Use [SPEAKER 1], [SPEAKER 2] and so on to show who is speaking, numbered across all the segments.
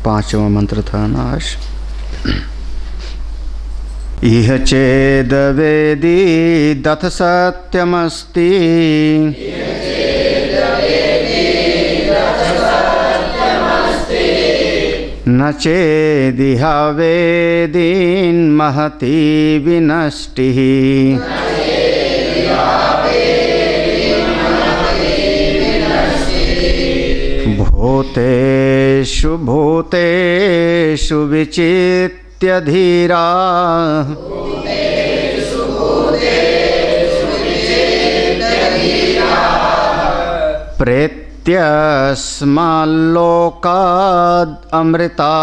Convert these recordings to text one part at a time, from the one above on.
[SPEAKER 1] पांचवा मंत्र था नाश। इह चेद वेदी दथ सत्यमस्ति न चेदिह वेदीन् महती विनष्टिः भूतेषु भूतेषु विचित्य धीरा प्रेत्यस्माल्लोकाद् अमृता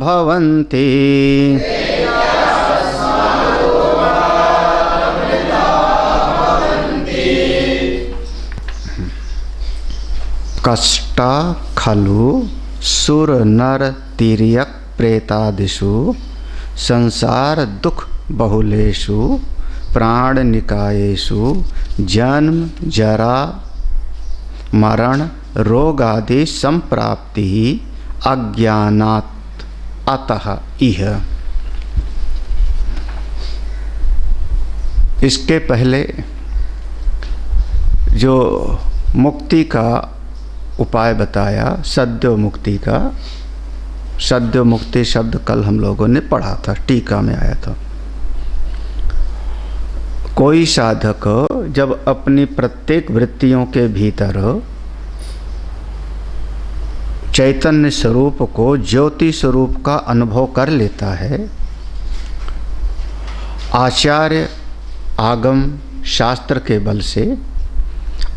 [SPEAKER 1] भवन्ति कष्टा खलु सुर नर तिर्यक प्रेतादिषु संसार दुख बहुलेषु प्राण निकायेषु जन्म जरा मरण रोग आदि संप्राप्ति अज्ञानात् अतः इह। इसके पहले जो मुक्ति का उपाय बताया, सद्यो मुक्ति का, सद्यो मुक्ति शब्द कल हम लोगों ने पढ़ा था, टीका में आया था। कोई साधक जब अपनी प्रत्येक वृत्तियों के भीतर चैतन्य स्वरूप को, ज्योति स्वरूप का अनुभव कर लेता है, आचार्य आगम शास्त्र के बल से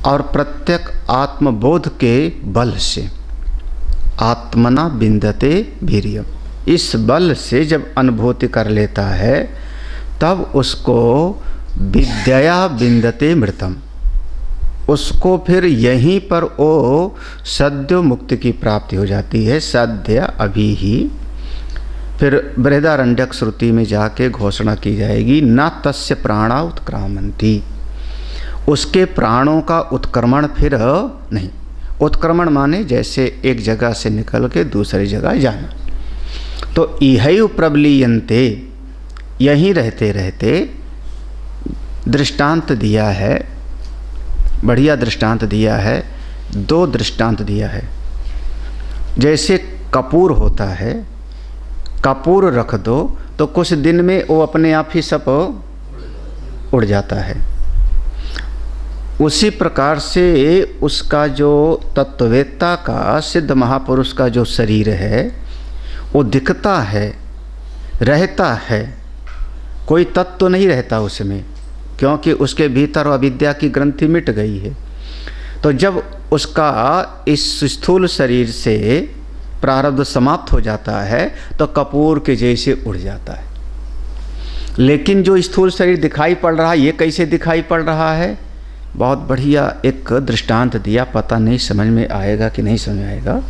[SPEAKER 1] और प्रत्यक आत्मबोध के बल से, आत्मना बिंदते वीर्यम, इस बल से जब अनुभूति कर लेता है तब उसको विद्यया बिंदते मृतम, उसको फिर यहीं पर वो सद्यो मुक्ति की प्राप्ति हो जाती है। सद्य अभी ही, फिर बृहदारण्यक श्रुति में जाके घोषणा की जाएगी, न तस्य प्राणा उत्क्रामन्ति, उसके प्राणों का उत्क्रमण फिर नहीं। उत्क्रमण माने जैसे एक जगह से निकल के दूसरी जगह जाना। तो इहैव प्रबलीयन्ते, यहीं रहते रहते दृष्टांत दिया है, बढ़िया दृष्टांत दिया है, दो दृष्टांत दिया है। जैसे कपूर होता है, कपूर रख दो तो कुछ दिन में वो अपने आप ही सब उड़ जाता है। उसी प्रकार से उसका जो तत्ववेत्ता का, सिद्ध महापुरुष का जो शरीर है वो दिखता है, रहता है, कोई तत्व नहीं रहता उसमें, क्योंकि उसके भीतर अविद्या की ग्रंथि मिट गई है। तो जब उसका इस स्थूल शरीर से प्रारब्ध समाप्त हो जाता है तो कपूर के जैसे उड़ जाता है। लेकिन जो स्थूल शरीर दिखाई पड़ रहा है, ये कैसे दिखाई पड़ रहा है? बहुत बढ़िया एक दृष्टांत दिया, पता नहीं समझ में आएगा कि नहीं समझ में आएगा,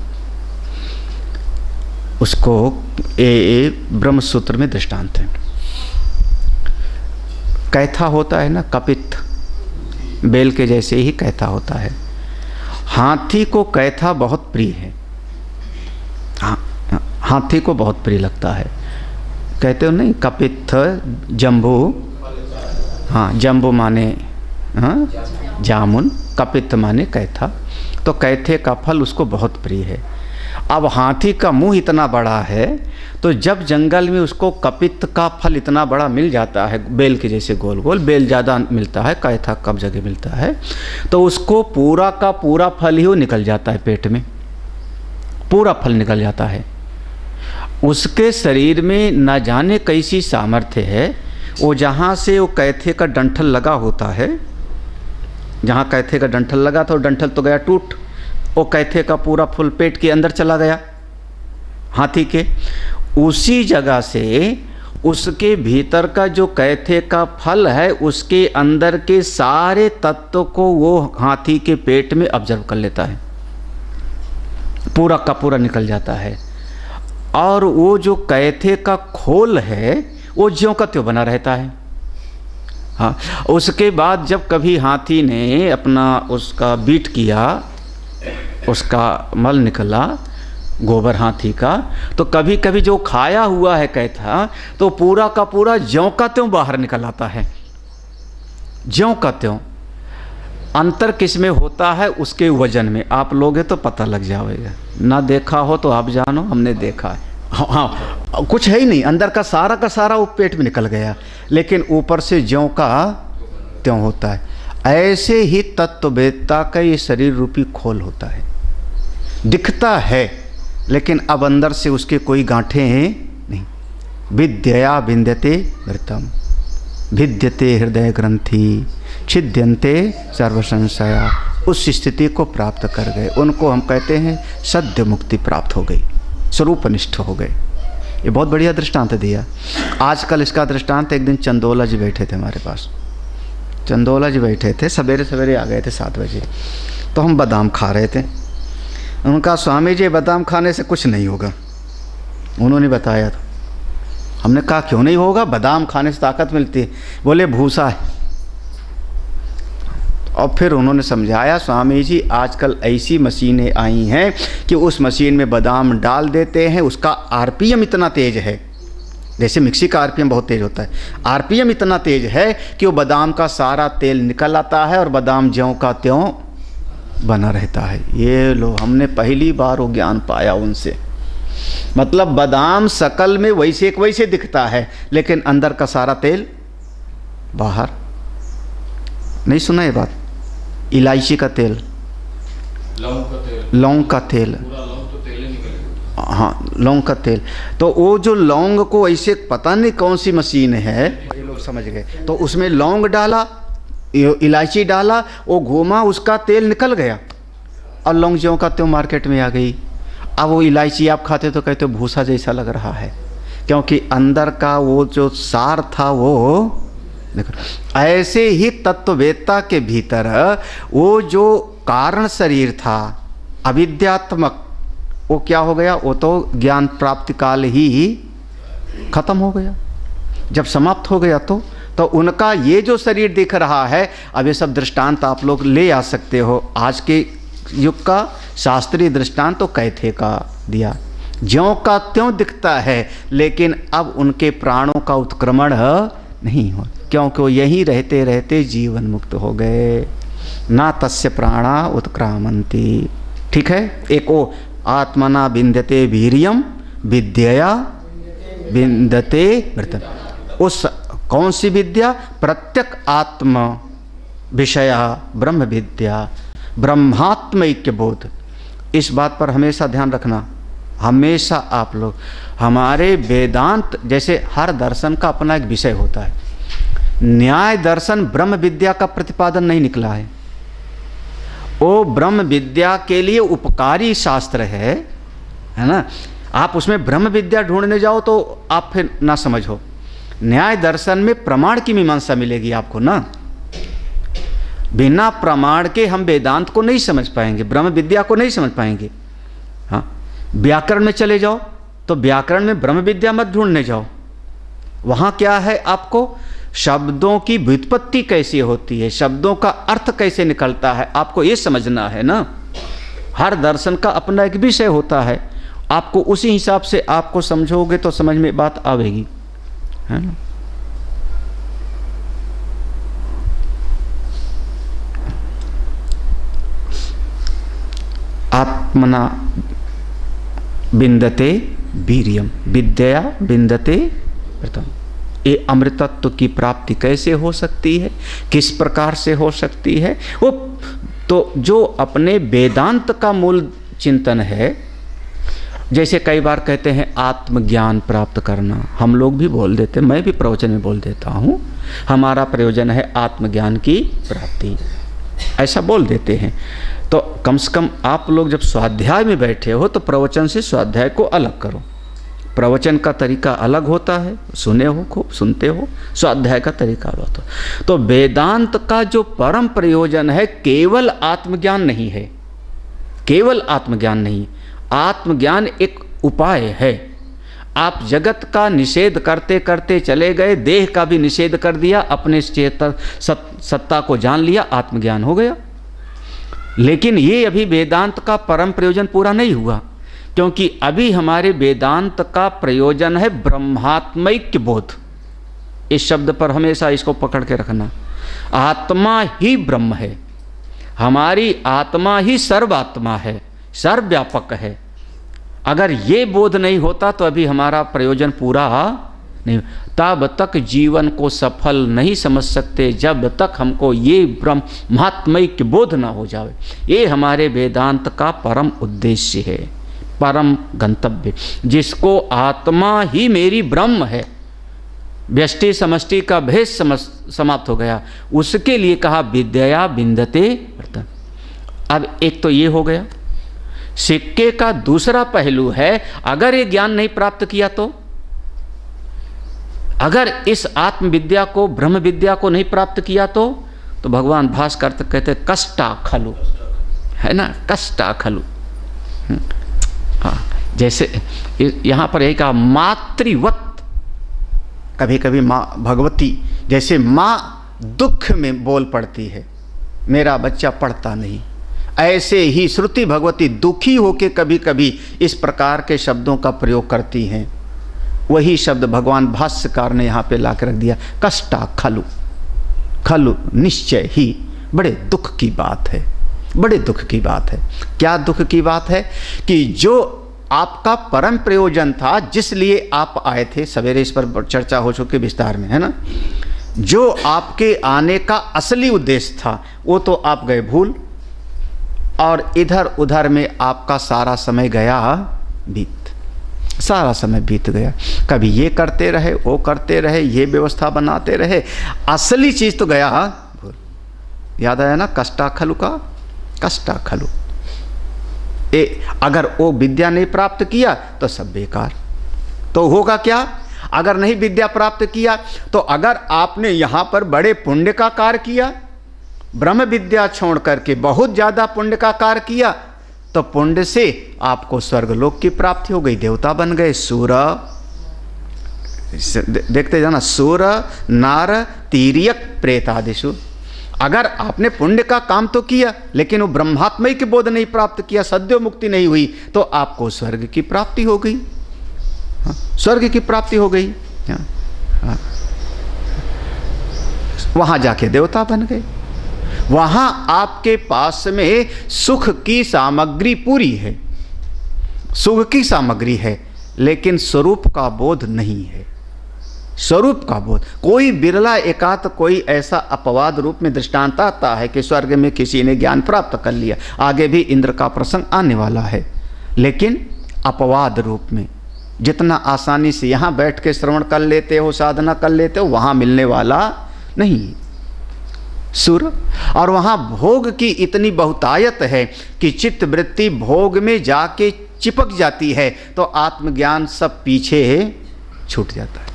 [SPEAKER 1] उसको ब्रह्म सूत्र में दृष्टांत है। कैथा होता है ना, कपित, बेल के जैसे ही कैथा होता है। हाथी को कैथा बहुत प्रिय है, हाथी को बहुत प्रिय लगता है। कहते हो नहीं, कपित जम्बू, हाँ जम्बू माने हाँ जामुन, कपित माने कैथा, तो कैथे का फल उसको बहुत प्रिय है। अब हाथी का मुंह इतना बड़ा है तो जब जंगल में उसको कपित का फल इतना बड़ा मिल जाता है, बेल के जैसे गोल गोल, बेल ज़्यादा मिलता है, कैथा कम जगह मिलता है, तो उसको पूरा का पूरा फल ही वो निकल जाता है, पेट में पूरा फल निकल जाता है। उसके शरीर में न जाने कैसी सामर्थ्य है, वो जहाँ से वो कैथे का डंठल लगा होता है, जहाँ कैथे का डंठल लगा था, वो डंठल तो गया टूट, वो कैथे का पूरा फूल पेट के अंदर चला गया हाथी के। उसी जगह से उसके भीतर का जो कैथे का फल है, उसके अंदर के सारे तत्व को वो हाथी के पेट में ऑब्जर्व कर लेता है, पूरा का पूरा निकल जाता है। और वो जो कैथे का खोल है वो ज्यों का त्यों बना रहता है। हाँ, उसके बाद जब कभी हाथी ने अपना उसका बीट किया, उसका मल निकला, गोबर हाथी का, तो कभी कभी जो खाया हुआ है कैथा तो पूरा का पूरा ज्यों का त्यों बाहर निकल आता है, ज्यों का त्यों। अंतर किस में होता है? उसके वजन में। आप लोगे तो पता लग जाएगा, ना देखा हो तो आप जानो, हमने देखा है। हाँ, कुछ है ही नहीं, अंदर का सारा वो पेट में निकल गया, लेकिन ऊपर से ज्यों का त्यों होता है। ऐसे ही तत्ववेदता का ये शरीर रूपी खोल होता है, दिखता है लेकिन अब अंदर से उसके कोई गांठें नहीं। विद्यया विन्द्यते मृतम, भिद्यते हृदय ग्रंथि, छिद्यन्ते सर्व संशया। उस स्थिति को प्राप्त कर गए, उनको हम कहते हैं सद्य मुक्ति प्राप्त हो गई, स्वरूपनिष्ठ हो गए। ये बहुत बढ़िया दृष्टांत दिया। आजकल इसका दृष्टांत, एक दिन चंदोला जी बैठे थे हमारे पास, चंदोला जी बैठे थे, सवेरे सवेरे आ गए थे 7 बजे, तो हम बादाम खा रहे थे। उनका स्वामी जी बादाम खाने से कुछ नहीं होगा, उन्होंने बताया। तो हमने कहा क्यों नहीं होगा, बादाम खाने से ताकत मिलती है। बोले भूसा है। और फिर उन्होंने समझाया, स्वामी जी आजकल ऐसी मशीनें आई हैं कि उस मशीन में बादाम डाल देते हैं, उसका आरपीएम इतना तेज है, जैसे मिक्सी का आरपीएम बहुत तेज होता है, आरपीएम इतना तेज है कि वो बादाम का सारा तेल निकल आता है और बादाम ज्यों का त्यों बना रहता है। ये लो, हमने पहली बार वो ज्ञान पाया उनसे। मतलब बादाम शकल में वैसे एक वैसे दिखता है, लेकिन अंदर का सारा तेल बाहर। नहीं सुना ये बात? इलायची का तेल, लौंग का तेल, हाँ लौंग का तेल। तो वो जो लौंग को ऐसे पता नहीं कौन सी मशीन है, ये लोग समझ गए, तो उसमें लौंग डाला, इलायची डाला, वो घूमा, उसका तेल निकल गया और लौंग ज्यों का त्यों मार्केट में आ गई। अब वो इलायची आप खाते तो कहते हो भूसा जैसा लग रहा है, क्योंकि अंदर का वो जो सार था वो। ऐसे ही तत्ववेदता के भीतर वो जो कारण शरीर था अविद्यात्मक, वो क्या हो गया? वो तो ज्ञान प्राप्ति काल ही खत्म हो गया। जब समाप्त हो गया तो उनका ये जो शरीर दिख रहा है, अब ये सब दृष्टांत आप लोग ले आ सकते हो। आज के युग का शास्त्रीय दृष्टांत तो कैथे का दिया, ज्यों का त्यों दिखता है, लेकिन अब उनके प्राणों का उत्क्रमण नहीं हो, क्योंकि वो यहीं रहते रहते जीवन मुक्त हो गए। ना तस्य प्राणा उत्क्रामंती। ठीक है, एक वो आत्मना विन्द्यते वीर्यम विद्यया विन्दते मृतम। उस कौन सी विद्या? प्रत्यक आत्म विषया ब्रह्म विद्या, ब्रह्मात्म ऐक्य बोध। इस बात पर हमेशा ध्यान रखना, हमेशा आप लोग। हमारे वेदांत जैसे हर दर्शन का अपना एक विषय होता है। न्याय दर्शन ब्रह्म विद्या का प्रतिपादन नहीं निकला है, वो ब्रह्म विद्या के लिए उपकारी शास्त्र है ना। आप उसमें ब्रह्म विद्या ढूंढने जाओ तो आप फिर ना समझो। न्याय दर्शन में प्रमाण की मीमांसा मिलेगी आपको ना। बिना प्रमाण के हम वेदांत को नहीं समझ पाएंगे, ब्रह्म विद्या को नहीं समझ पाएंगे। हाँ, व्याकरण में चले जाओ तो व्याकरण में ब्रह्म विद्या मत ढूंढने जाओ। वहाँ क्या है? आपको शब्दों की व्युत्पत्ति कैसी होती है, शब्दों का अर्थ कैसे निकलता है, आपको ये समझना है ना। हर दर्शन का अपना एक विषय होता है, आपको उसी हिसाब से आपको समझोगे तो समझ में बात आवेगी, है ना। आत्मना विन्दते वीर्यम विद्या विन्दते प्रथम। ये अमृतत्व की प्राप्ति कैसे हो सकती है, किस प्रकार से हो सकती है? वो तो जो अपने वेदांत का मूल चिंतन है, जैसे कई बार कहते हैं आत्मज्ञान प्राप्त करना, हम लोग भी बोल देते, मैं भी प्रवचन में बोल देता हूँ, हमारा प्रयोजन है आत्मज्ञान की प्राप्ति, ऐसा बोल देते हैं। तो कम से कम आप लोग जब स्वाध्याय में बैठे हो तो प्रवचन से स्वाध्याय को अलग करो। प्रवचन का तरीका अलग होता है, सुने हो खूब सुनते हो, स्वाध्याय का तरीका अलग होता है। तो वेदांत का जो परम प्रयोजन है केवल आत्मज्ञान नहीं है, केवल आत्मज्ञान नहीं, आत्मज्ञान एक उपाय है। आप जगत का निषेध करते करते चले गए, देह का भी निषेध कर दिया, अपने सत्ता को जान लिया, आत्मज्ञान हो गया। लेकिन ये अभी वेदांत का परम प्रयोजन पूरा नहीं हुआ, क्योंकि अभी हमारे वेदांत का प्रयोजन है ब्रह्मात्मैक्य बोध। इस शब्द पर हमेशा इसको पकड़ के रखना। आत्मा ही ब्रह्म है, हमारी आत्मा ही सर्वात्मा है, सर्वव्यापक है। अगर ये बोध नहीं होता तो अभी हमारा प्रयोजन पूरा नहीं। तब तक जीवन को सफल नहीं समझ सकते जब तक हमको ये ब्रह्मात्मैक्य बोध ना हो जाए। ये हमारे वेदांत का परम उद्देश्य है, परम गंतव्य। जिसको आत्मा ही मेरी ब्रह्म है, व्यष्टि समष्टि का भेद समाप्त हो गया, उसके लिए कहा विद्या विन्दते वर्तन। अब एक तो ये हो गया। सिक्के का दूसरा पहलू है, अगर ये ज्ञान नहीं प्राप्त किया तो, अगर इस आत्मविद्या को, ब्रह्म विद्या को नहीं प्राप्त किया तो भगवान भास्कर तो कहते कष्टा खलु, है ना, कष्टा खलु। हाँ, जैसे यहाँ पर यही कहा मातृवत, कभी कभी माँ भगवती जैसे माँ दुख में बोल पड़ती है, मेरा बच्चा पढ़ता नहीं, ऐसे ही श्रुति भगवती दुखी होकर कभी कभी इस प्रकार के शब्दों का प्रयोग करती हैं। वही शब्द भगवान भाष्यकार ने यहाँ पे ला कर रख दिया, कष्टा खलु। खलु निश्चय ही, बड़े दुख की बात है, बड़े दुख की बात है। क्या दुख की बात है कि जो आपका परम प्रयोजन था, जिस लिए आप आए थे, सवेरे इस पर चर्चा हो चुकी विस्तार में, है ना, जो आपके आने का असली उद्देश्य था वो तो आप गए भूल, और इधर उधर में आपका सारा समय गया बीत, सारा समय बीत गया। कभी ये करते रहे, वो करते रहे, ये व्यवस्था बनाते रहे, असली चीज़ तो गया भूल। याद आया ना कष्टा खलु का, कष्टा खलु। अगर वो विद्या नहीं प्राप्त किया तो सब बेकार। तो होगा क्या अगर नहीं विद्या प्राप्त किया तो? अगर आपने यहाँ पर बड़े पुण्य का कार्य किया, ब्रह्म विद्या छोड़ करके बहुत ज़्यादा पुण्य का कार्य किया, तो पुण्य से आपको स्वर्गलोक की प्राप्ति हो गई, देवता बन गए, सूर, देखते जाना, सूर नार तीर्यक प्रेतादिषु। अगर आपने पुण्य का काम तो किया लेकिन वो ब्रह्मात्मय के बोध नहीं प्राप्त किया, सद्यो मुक्ति नहीं हुई, तो आपको स्वर्ग की प्राप्ति हो गई, स्वर्ग की प्राप्ति हो गई। वहां जाके देवता बन गए, वहां आपके पास में सुख की सामग्री पूरी है, सुख की सामग्री है, लेकिन स्वरूप का बोध नहीं है। स्वरूप का बोध, कोई बिरला एकात कोई ऐसा अपवाद रूप में दृष्टांत आता है कि स्वर्ग में किसी ने ज्ञान प्राप्त कर लिया, आगे भी इंद्र का प्रसंग आने वाला है, लेकिन अपवाद रूप में। जितना आसानी से यहाँ बैठ के श्रवण कर लेते हो, साधना कर लेते हो, वहाँ मिलने वाला नहीं सुर। और वहाँ भोग की इतनी बहुतायत है कि चित्त वृत्ति भोग में जाके चिपक जाती है, तो आत्मज्ञान सब पीछे छूट जाता है।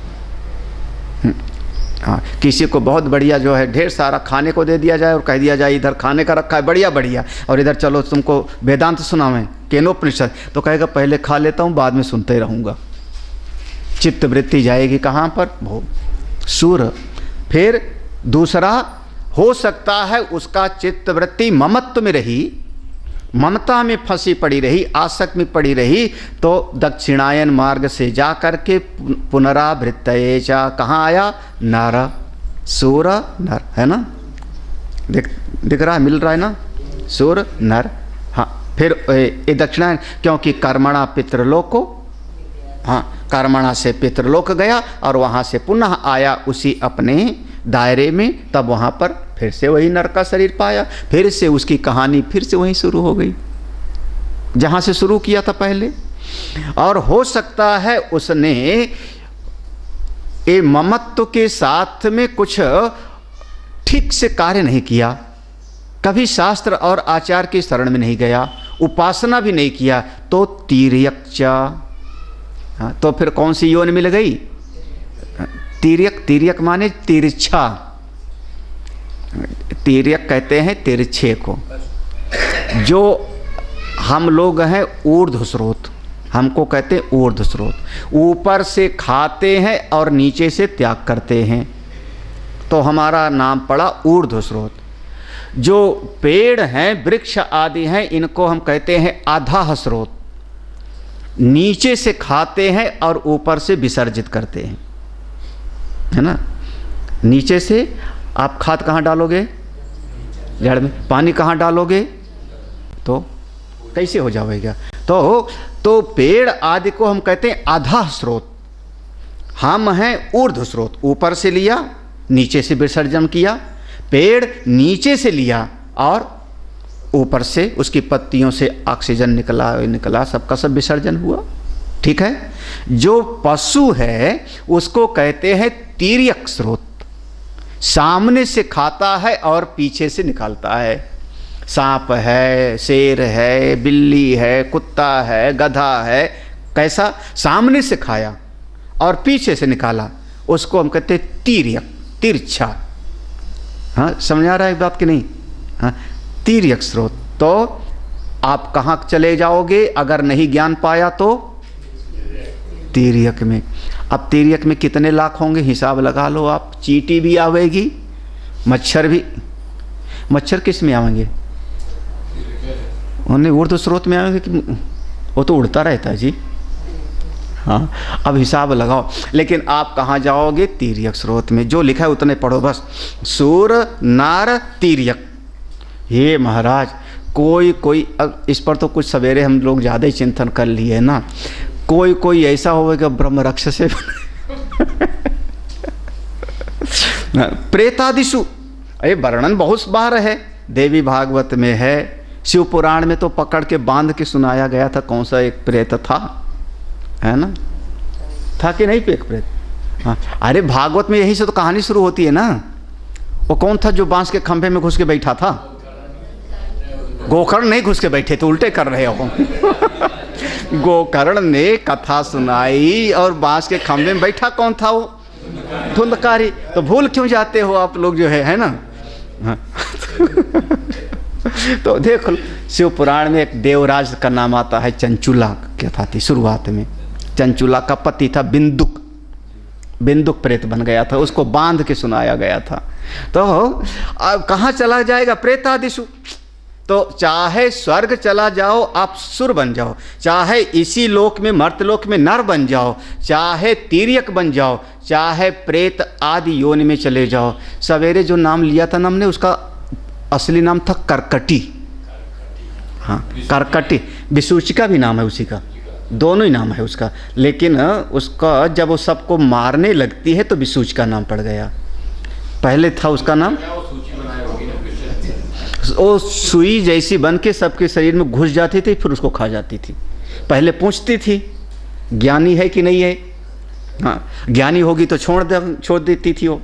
[SPEAKER 1] हाँ, किसी को बहुत बढ़िया जो है ढेर सारा खाने को दे दिया जाए और कह दिया जाए इधर खाने का रखा है बढ़िया बढ़िया, और इधर चलो तुमको वेदांत सुनावें, केनोपनिषद, तो कहेगा पहले खा लेता हूँ बाद में सुनते रहूँगा। चित्त वृत्ति जाएगी कहाँ पर? भोग, सुर। फिर दूसरा हो सकता है उसका चित्त वृत्ति ममत्व में रही, ममता में फंसी पड़ी रही, आसक्त में पड़ी रही, तो दक्षिणायन मार्ग से जा कर के पुनरावृत्तये च कहाँ आया? नर, सूर नर, है ना, दिख रहा है, मिल रहा है ना, सूर नर। हाँ, फिर ये दक्षिणायन, क्योंकि कर्मणा पितृलोको, हाँ, कर्मणा से पितृलोक गया और वहाँ से पुनः आया उसी अपने दायरे में, तब वहाँ पर फिर से वही नर का शरीर पाया, फिर से उसकी कहानी फिर से वहीं शुरू हो गई जहाँ से शुरू किया था पहले। और हो सकता है उसने ये ममत्व के साथ में कुछ ठीक से कार्य नहीं किया, कभी शास्त्र और आचार की शरण में नहीं गया, उपासना भी नहीं किया, तो तीर्यक्चा। हाँ, तो फिर कौन सी योनि मिल गई? तीर्यक, तीर्यक माने तिरछा, तीर्यक कहते हैं तिरछे को। जो हम लोग हैं ऊर्ध्व स्रोत, हमको कहते हैं ऊर्ध्व स्रोत, ऊपर से खाते हैं और नीचे से त्याग करते हैं, तो हमारा नाम पड़ा ऊर्ध्व स्रोत। जो पेड़ हैं, वृक्ष आदि हैं, इनको हम कहते हैं अधः स्रोत, नीचे से खाते हैं और ऊपर से विसर्जित करते हैं, है ना। नीचे से आप खाद कहाँ डालोगे? जड़ में। पानी कहाँ डालोगे? तो कैसे हो जाएगा? तो पेड़ आदि को हम कहते हैं अधः स्रोत, हम हैं ऊर्ध्व स्रोत। ऊपर से लिया, नीचे से विसर्जन किया। पेड़ नीचे से लिया और ऊपर से उसकी पत्तियों से ऑक्सीजन निकला, सबका सब विसर्जन हुआ। ठीक है। जो पशु है उसको कहते हैं तिर्यक स्रोत, सामने से खाता है और पीछे से निकालता है। सांप है, शेर है, बिल्ली है, कुत्ता है, गधा है, कैसा? सामने से खाया और पीछे से निकाला, उसको हम कहते हैं तिर्यक, तिरछा। हाँ, समझ आ रहा है बात कि नहीं? हाँ, तिर्यक स्रोत। तो आप कहाँ चले जाओगे अगर नहीं ज्ञान पाया? तो तिर्यक में। अब तिर्यक में कितने लाख होंगे हिसाब लगा लो आप। चींटी भी आवेगी, मच्छर भी। मच्छर किस में आवेंगे? उन्हें ऊर्ध्व स्रोत में आवेंगे कि वो तो उड़ता रहता है जी। हाँ, अब हिसाब लगाओ। लेकिन आप कहाँ जाओगे? तिर्यक स्रोत में। जो लिखा है उतने पढ़ो बस। सूर नार तिर्यक। हे महाराज, कोई अब इस पर तो कुछ सवेरे हम लोग ज़्यादा ही चिंतन कर लिए ना। कोई ऐसा होगा ब्रह्म राक्षस से प्रेतादिशु, अरे वर्णन बहुत बार है, देवी भागवत में है, शिव पुराण में तो पकड़ के बांध के सुनाया गया था। कौन सा एक प्रेत था, है ना? था कि नहीं एक प्रेत? हाँ, अरे भागवत में यही से तो कहानी शुरू होती है ना। वो कौन था जो बांस के खंभे में घुस के बैठा था? गोकर्ण नहीं घुस के बैठे तो उल्टे कर रहे हो गोकर्ण ने कथा सुनाई और बांस के खंभे में बैठा कौन था? वो धुंधकारी। तो भूल क्यों जाते हो आप लोग जो है ना? हाँ। तो देखो शिव पुराण में एक देवराज का नाम आता है, चंचुला कथा थी शुरुआत में। चंचुला का पति था बिंदुक, बिंदुक प्रेत बन गया था, उसको बांध के सुनाया गया था। तो अब कहाँ चला जाएगा? प्रेतादिशु। तो चाहे स्वर्ग चला जाओ आप सुर बन जाओ, चाहे इसी लोक में मर्तलोक में नर बन जाओ, चाहे तिर्यक बन जाओ, चाहे प्रेत आदि योनि में चले जाओ। सवेरे जो नाम लिया था ना हमने, उसका असली नाम था करकटी। हाँ, करकटी। विसूचिका भी नाम है उसी का, दोनों ही नाम है उसका। लेकिन उसका जब वो सबको मारने लगती है तो विसूचिका नाम पड़ गया। पहले था उसका नाम, वो सुई जैसी बन के सबके शरीर में घुस जाती थी, फिर उसको खा जाती थी। पहले पूछती थी ज्ञानी है कि नहीं है। हाँ, ज्ञानी होगी तो छोड़ देती थी वो,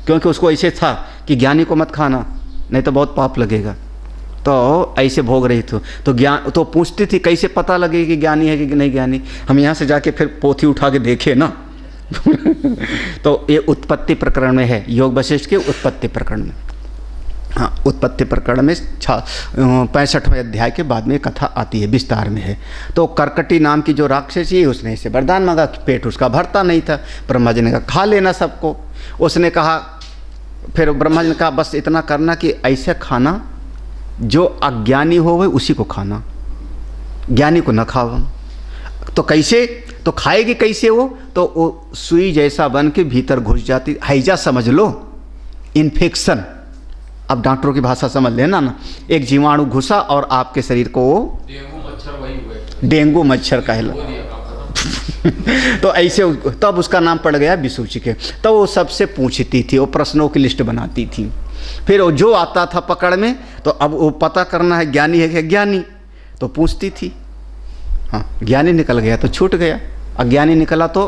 [SPEAKER 1] क्योंकि उसको ऐसे था कि ज्ञानी को मत खाना नहीं तो बहुत पाप लगेगा। तो ऐसे भोग रही थी। तो ज्ञान तो पूछती थी कैसे पता लगे कि ज्ञानी है कि नहीं ज्ञानी। हम यहाँ से जाके फिर पोथी उठा के देखे ना तो ये उत्पत्ति प्रकरण में है, योग वशिष्ठ के उत्पत्ति प्रकरण में। हाँ, उत्पत्ति प्रकरण में 65वें अध्याय के बाद में कथा आती है, विस्तार में है। तो करकटी नाम की जो राक्षसी है उसने इसे वरदान मांगा, पेट उसका भरता नहीं था। ब्रह्मा जी ने कहा खा लेना सबको। उसने कहा, फिर ब्रह्मा जी ने कहा बस इतना करना कि ऐसे खाना जो अज्ञानी हो वह उसी को खाना, ज्ञानी को न खाओ। तो कैसे? तो खाएगी कैसे वो? तो वो सुई जैसा बन के भीतर घुस जाती, हैजा समझ लो, इन्फेक्शन। अब डॉक्टरों की भाषा समझ लेना ना, एक जीवाणु घुसा और आपके शरीर को वो डेंगू मच्छर कहला तो ऐसे तब उसका नाम पड़ गया विसूचिके। तो वो सबसे पूछती थी, वो प्रश्नों की लिस्ट बनाती थी। फिर वो जो आता था पकड़ में, तो अब वो पता करना है ज्ञानी है कि अज्ञानी, तो पूछती थी। हाँ, ज्ञानी निकल गया तो छूट गया, अज्ञानी निकला तो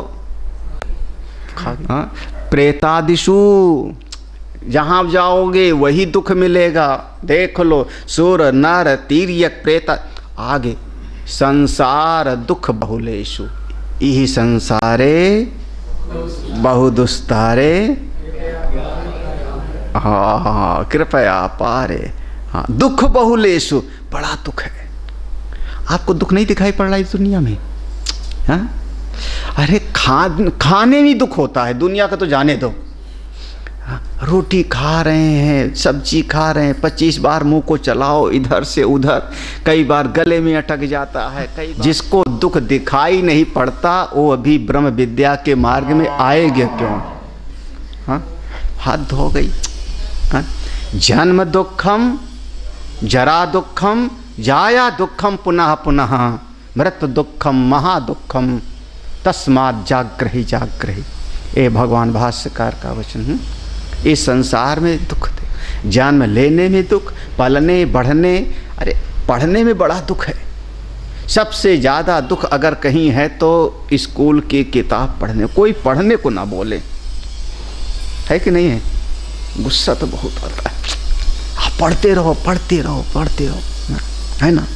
[SPEAKER 1] खा गया। हाँ, प्रेतादिशु, जहाँ जाओगे वही दुख मिलेगा। देख लो, सुर नर तिर्यक प्रेत। आगे संसार दुख बहुलेशु, यही संसारे बहुदुस्तारे हाँ कृपया पारे। हाँ, दुख बहुलेशु, बड़ा दुख है। आपको दुख नहीं दिखाई पड़ रहा है इस दुनिया में? हाँ, अरे खाने में दुख होता है, दुनिया का तो जाने दो। रोटी खा रहे हैं, सब्जी खा रहे हैं, 25 बार मुंह को चलाओ इधर से उधर, कई बार गले में अटक जाता है, कई बार जिसको दुख दिखाई नहीं पड़ता वो अभी ब्रह्म विद्या के मार्ग में आएगा क्यों? हाँ, हाथ धो गई। हाँ? जन्म दुखम, जरा दुखम, जाया दुखम, पुनः पुनः मृत्यु दुखम, महादुखम, तस्मात् जाग्रहि जाग्रहि। ये भगवान भाष्यकार का वचन। इस संसार में दुख थे, जन्म लेने में दुख, पलने बढ़ने, अरे पढ़ने में बड़ा दुख है। सबसे ज़्यादा दुख अगर कहीं है तो स्कूल की किताब पढ़ने, कोई पढ़ने को ना बोले, है कि नहीं है? गुस्सा तो बहुत आता है। आप पढ़ते रहो पढ़ते रहो पढ़ते रहो, है ना?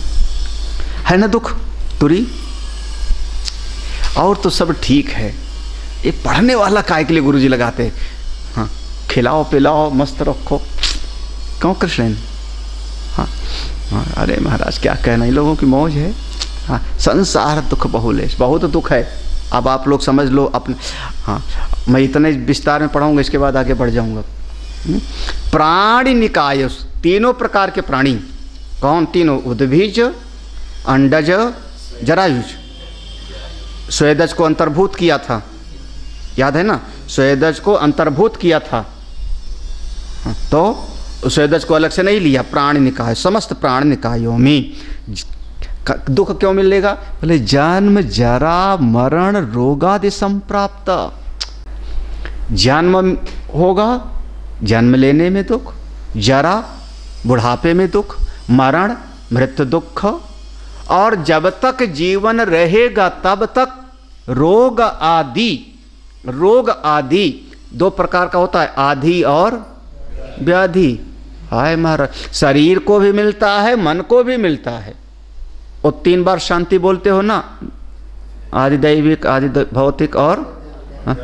[SPEAKER 1] है ना दुख तुरी? और तो सब ठीक है, ये पढ़ने वाला काय के लिए गुरुजी लगाते? हाँ, खिलाओ पिलाओ मस्त रखो, क्यों कृष्ण? हाँ हाँ, अरे महाराज क्या कहना, इन लोगों की मौज है। हाँ, संसार दुख बहुल है, बहुत दुख है। अब आप लोग समझ लो अपने। हाँ, मैं इतने विस्तार में पढ़ाऊंगा, इसके बाद आगे बढ़ जाऊंगा। प्राणी निकाय, तीनों प्रकार के प्राणी। कौन तीनों? उद्भिज, अंडज, जरायुज। स्वेदज को अंतर्भूत किया था, याद है ना? स्वेदज को अंतर्भूत किया था, तो स्वेदज को अलग से नहीं लिया। प्राण निकाय, समस्त प्राण निकायों में दुख क्यों मिलेगा? बोले जन्म जरा मरण रोगादि संप्राप्त। जन्म होगा, जन्म लेने में दुख, जरा बुढ़ापे में दुख, मरण मृत्यु दुख, और जब तक जीवन रहेगा तब तक रोग आदि। रोग आदि दो प्रकार का होता है, आदि और व्याधि। हाय महाराज, शरीर को भी मिलता है, मन को भी मिलता है। और 3 बार शांति बोलते हो ना, आदि दैविक, आदि भौतिक और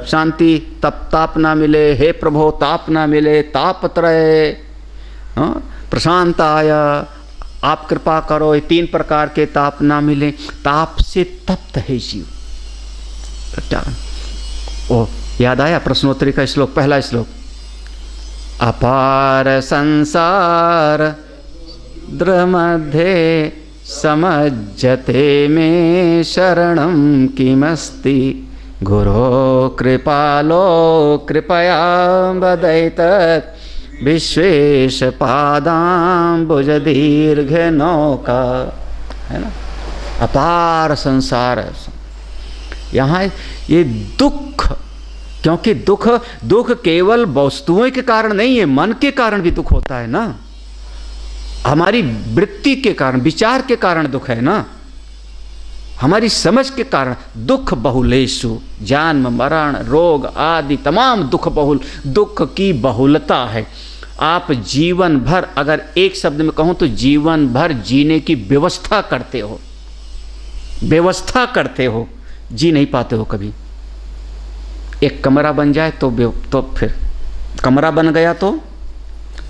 [SPEAKER 1] शांति। तब ताप ना मिले, हे प्रभो ताप ना मिले, तापत्रय प्रशांत आया, आप कृपा करो, ये 3 प्रकार के ताप ना मिले। ताप से तप्त है जीव। ओ याद आया प्रश्नोत्तरी का श्लोक, पहला श्लोक। अपार संसार द्रमध्ये समज्जते में शरणं किमस्ति, गुरो कृपालो कृपया वदैतत्, विश्वेश पादाम्बुज दीर्घ नौका। है ना? अपार संसार। यहाँ ये दुख, क्योंकि दुख केवल वस्तुओं के कारण नहीं है, मन के कारण भी दुख होता है ना। हमारी वृत्ति के कारण, विचार के कारण दुख है ना, हमारी समझ के कारण। दुख बहुलेषु, जन्म मरण रोग आदि तमाम दुख बहुल, दुख की बहुलता है। आप जीवन भर, अगर एक शब्द में कहूँ तो जीवन भर जीने की व्यवस्था करते हो, व्यवस्था करते हो, जी नहीं पाते हो कभी। एक कमरा बन जाए तो फिर कमरा बन गया, तो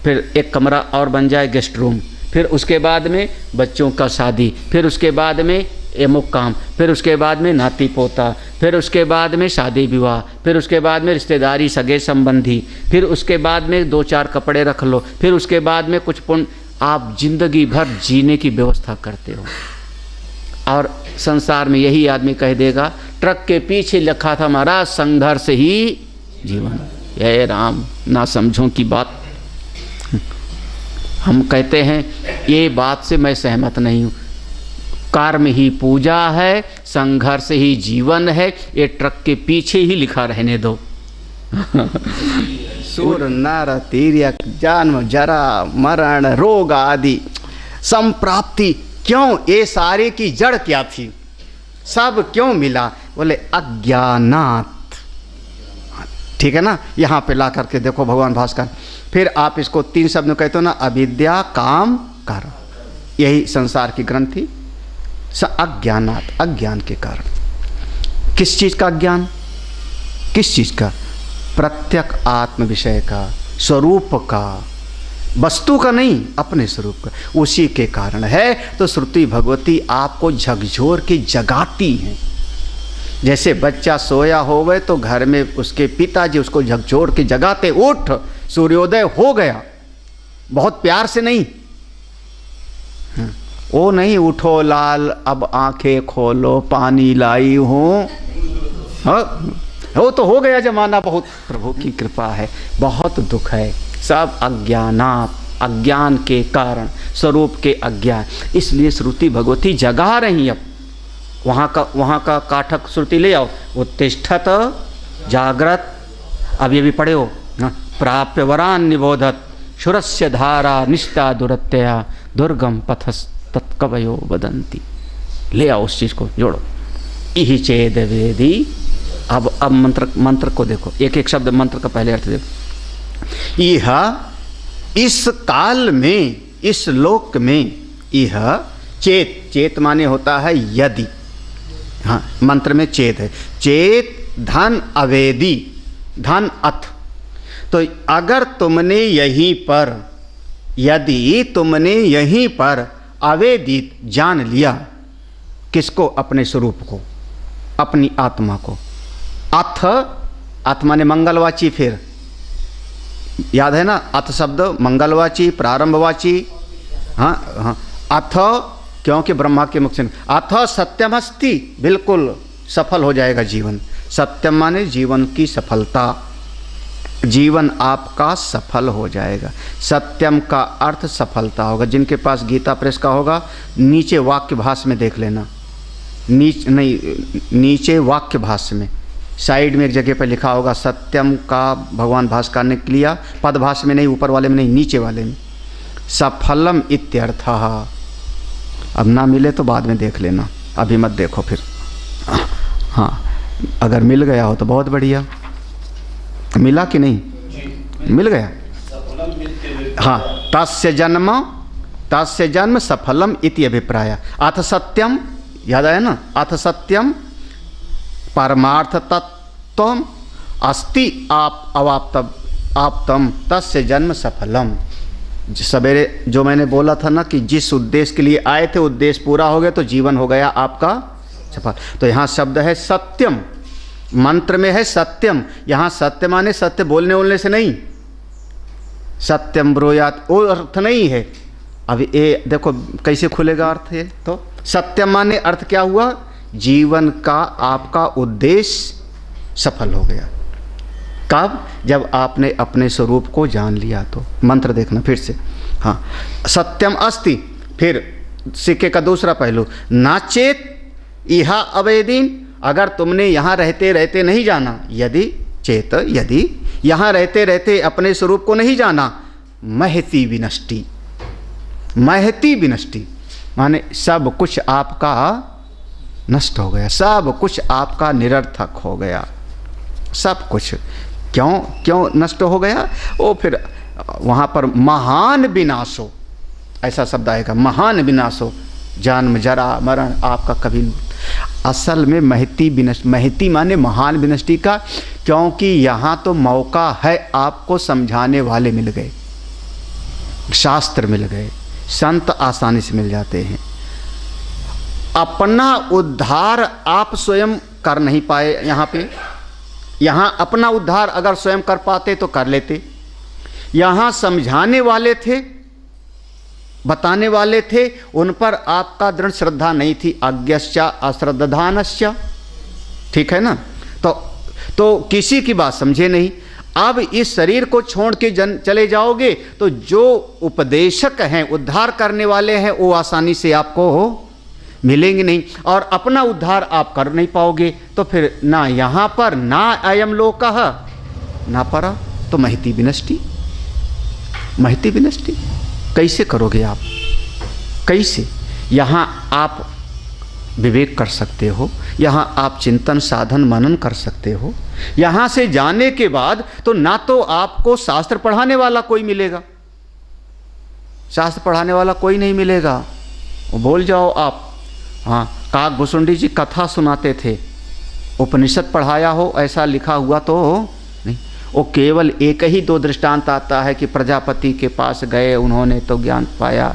[SPEAKER 1] फिर एक कमरा और बन जाए गेस्ट रूम, फिर उसके बाद में बच्चों का शादी, फिर उसके बाद में अमुक काम, फिर उसके बाद में नाती पोता, फिर उसके बाद में शादी विवाह, फिर उसके बाद में रिश्तेदारी सगे संबंधी, फिर उसके बाद में 2-4 कपड़े रख लो, फिर उसके बाद में कुछ पुण्य। आप जिंदगी भर जीने की व्यवस्था करते हो। और संसार में यही आदमी कह देगा, ट्रक के पीछे लिखा था महाराज संघर्ष ही जीवन। ये राम ना समझों की बात। हम कहते हैं ये बात से मैं सहमत नहीं हूँ। कर्म ही पूजा है, संघर्ष ही जीवन है, ये ट्रक के पीछे ही लिखा रहने दो। सुर नर तीर्यक, जन्म जरा मरण रोग आदि संप्राप्ति। क्यों? ये सारे की जड़ क्या थी? सब क्यों मिला? बोले अज्ञानात। ठीक है ना? यहाँ पे ला करके देखो भगवान भास्कर। फिर आप इसको 3 शब्द में कहते हो ना, अविद्या काम कर्म। यही संसार की ग्रंथि। अज्ञानात, अज्ञान के कारण। किस चीज़ का अज्ञान? किस चीज़ का? प्रत्यक आत्म विषय का, स्वरूप का, वस्तु का नहीं, अपने स्वरूप का। उसी के कारण है तो श्रुति भगवती आपको झकझोर के जगाती हैं। जैसे बच्चा सोया होवे तो घर में उसके पिताजी उसको झकझोर के जगाते, उठ सूर्योदय हो गया, बहुत प्यार से नहीं, वो नहीं उठो लाल अब आंखें खोलो पानी लाई हूँ, वो तो हो गया जमाना, बहुत प्रभु की कृपा है, बहुत दुख है, सब अज्ञान के कारण, स्वरूप के अज्ञान। इसलिए श्रुति भगवती जगा रही। अब वहाँ का काठक श्रुति ले आओ, उत्तिष्ठत जागृत, अब ये भी पढ़े हो, प्राप्य वरान निबोधत शुरस्य धारा निष्ठा दुरत्यया दुर्गम पथस तत्कवयो वदंती। ले आओ उस चीज़ को जोड़ो। इहि चेद वेदी। अब मंत्र को देखो, एक एक शब्द मंत्र का पहले अर्थ देखो। यह इस काल में, इस लोक में, यह चेत माने होता है यदि, हाँ मंत्र में चेत है, चेत धन अवेदी, धन अथ। तो अगर तुमने यहीं पर, यदि तुमने यहीं पर अवेदित जान लिया, किसको? अपने स्वरूप को, अपनी आत्मा को। अथ माने मंगलवाची, फिर याद है ना, अथ शब्द मंगलवाची, प्रारंभवाची। हाँ, अथ क्योंकि ब्रह्मा के मुख से, अथ सत्यम अस्ति, बिल्कुल सफल हो जाएगा जीवन। सत्यम माने जीवन की सफलता, जीवन आपका सफल हो जाएगा। सत्यम का अर्थ सफलता होगा। जिनके पास गीता प्रेस का होगा, नीचे वाक्य भाष्य में देख लेना, नीचे वाक्य भाष्य में साइड में एक जगह पर लिखा होगा, सत्यम का भगवान भास्कर ने लिया, पद भाष्य में नहीं, ऊपर वाले में नहीं, नीचे वाले में, सफलम इत्यर्थः। अब ना मिले तो बाद में देख लेना, अभी मत देखो फिर। हाँ, अगर मिल गया हो तो बहुत बढ़िया। मिला कि नहीं? मिल गया। हाँ, तस्य जन्म सफलम इति अभिप्राय। अथ सत्यम, याद आया ना, अथ सत्यम परमार्थ तत्व अस्ति आप आप्तम तस्य जन्म सफलम। सवेरे जो मैंने बोला था ना कि जिस उद्देश्य के लिए आए थे उद्देश्य पूरा हो गया तो जीवन हो गया आपका सफल। तो यहाँ शब्द है सत्यम, मंत्र में है सत्यम। यहाँ सत्य माने सत्य बोलने से नहीं, सत्यम ब्रूयात वो अर्थ नहीं है। अब ये देखो कैसे खुलेगा अर्थ है। तो सत्यम माने अर्थ क्या हुआ? जीवन का आपका उद्देश्य सफल हो गया। कब? जब आपने अपने स्वरूप को जान लिया। तो मंत्र देखना फिर से। हाँ, सत्यम अस्ति। फिर सिक्के का दूसरा पहलू, नाचेत इहा अवेदीन, अगर तुमने यहाँ रहते रहते नहीं जाना, यदि यहाँ रहते रहते अपने स्वरूप को नहीं जाना, महती विनष्टि। महती विनष्टि माने सब कुछ आपका नष्ट हो गया, सब कुछ आपका निरर्थक हो गया, सब कुछ। क्यों नष्ट हो गया? वो फिर वहाँ पर महान विनाशो, ऐसा शब्द आएगा, महान विनाशो, जन्म जरा मरण आपका कभी। असल में महती माने महान विनष्टि का, क्योंकि यहाँ तो मौका है, आपको समझाने वाले मिल गए, शास्त्र मिल गए, संत आसानी से मिल जाते हैं। अपना उद्धार आप स्वयं कर नहीं पाए। यहाँ अपना उद्धार अगर स्वयं कर पाते तो कर लेते। यहाँ समझाने वाले थे, बताने वाले थे, उन पर आपका दृढ़ श्रद्धा नहीं थी। अज्ञश्चा अश्रद्धानश्च, ठीक है ना। तो किसी की बात समझे नहीं। अब इस शरीर को छोड़ के चले जाओगे तो जो उपदेशक हैं, उद्धार करने वाले हैं, वो आसानी से आपको मिलेंगे नहीं, और अपना उद्धार आप कर नहीं पाओगे। तो फिर ना यहाँ पर ना अयम लोकः ना परा, तो महती विनष्टि। महती विनष्टि कैसे करोगे आप? कैसे? यहाँ आप विवेक कर सकते हो, यहाँ आप चिंतन साधन मनन कर सकते हो। यहाँ से जाने के बाद तो ना तो आपको शास्त्र पढ़ाने वाला कोई मिलेगा, शास्त्र पढ़ाने वाला कोई नहीं मिलेगा, वो भूल जाओ आप। हाँ, काकभूषुंडी जी कथा सुनाते थे, उपनिषद पढ़ाया हो ऐसा लिखा हुआ तो नहीं। वो केवल एक ही दो दृष्टांत आता है कि प्रजापति के पास गए, उन्होंने तो ज्ञान पाया,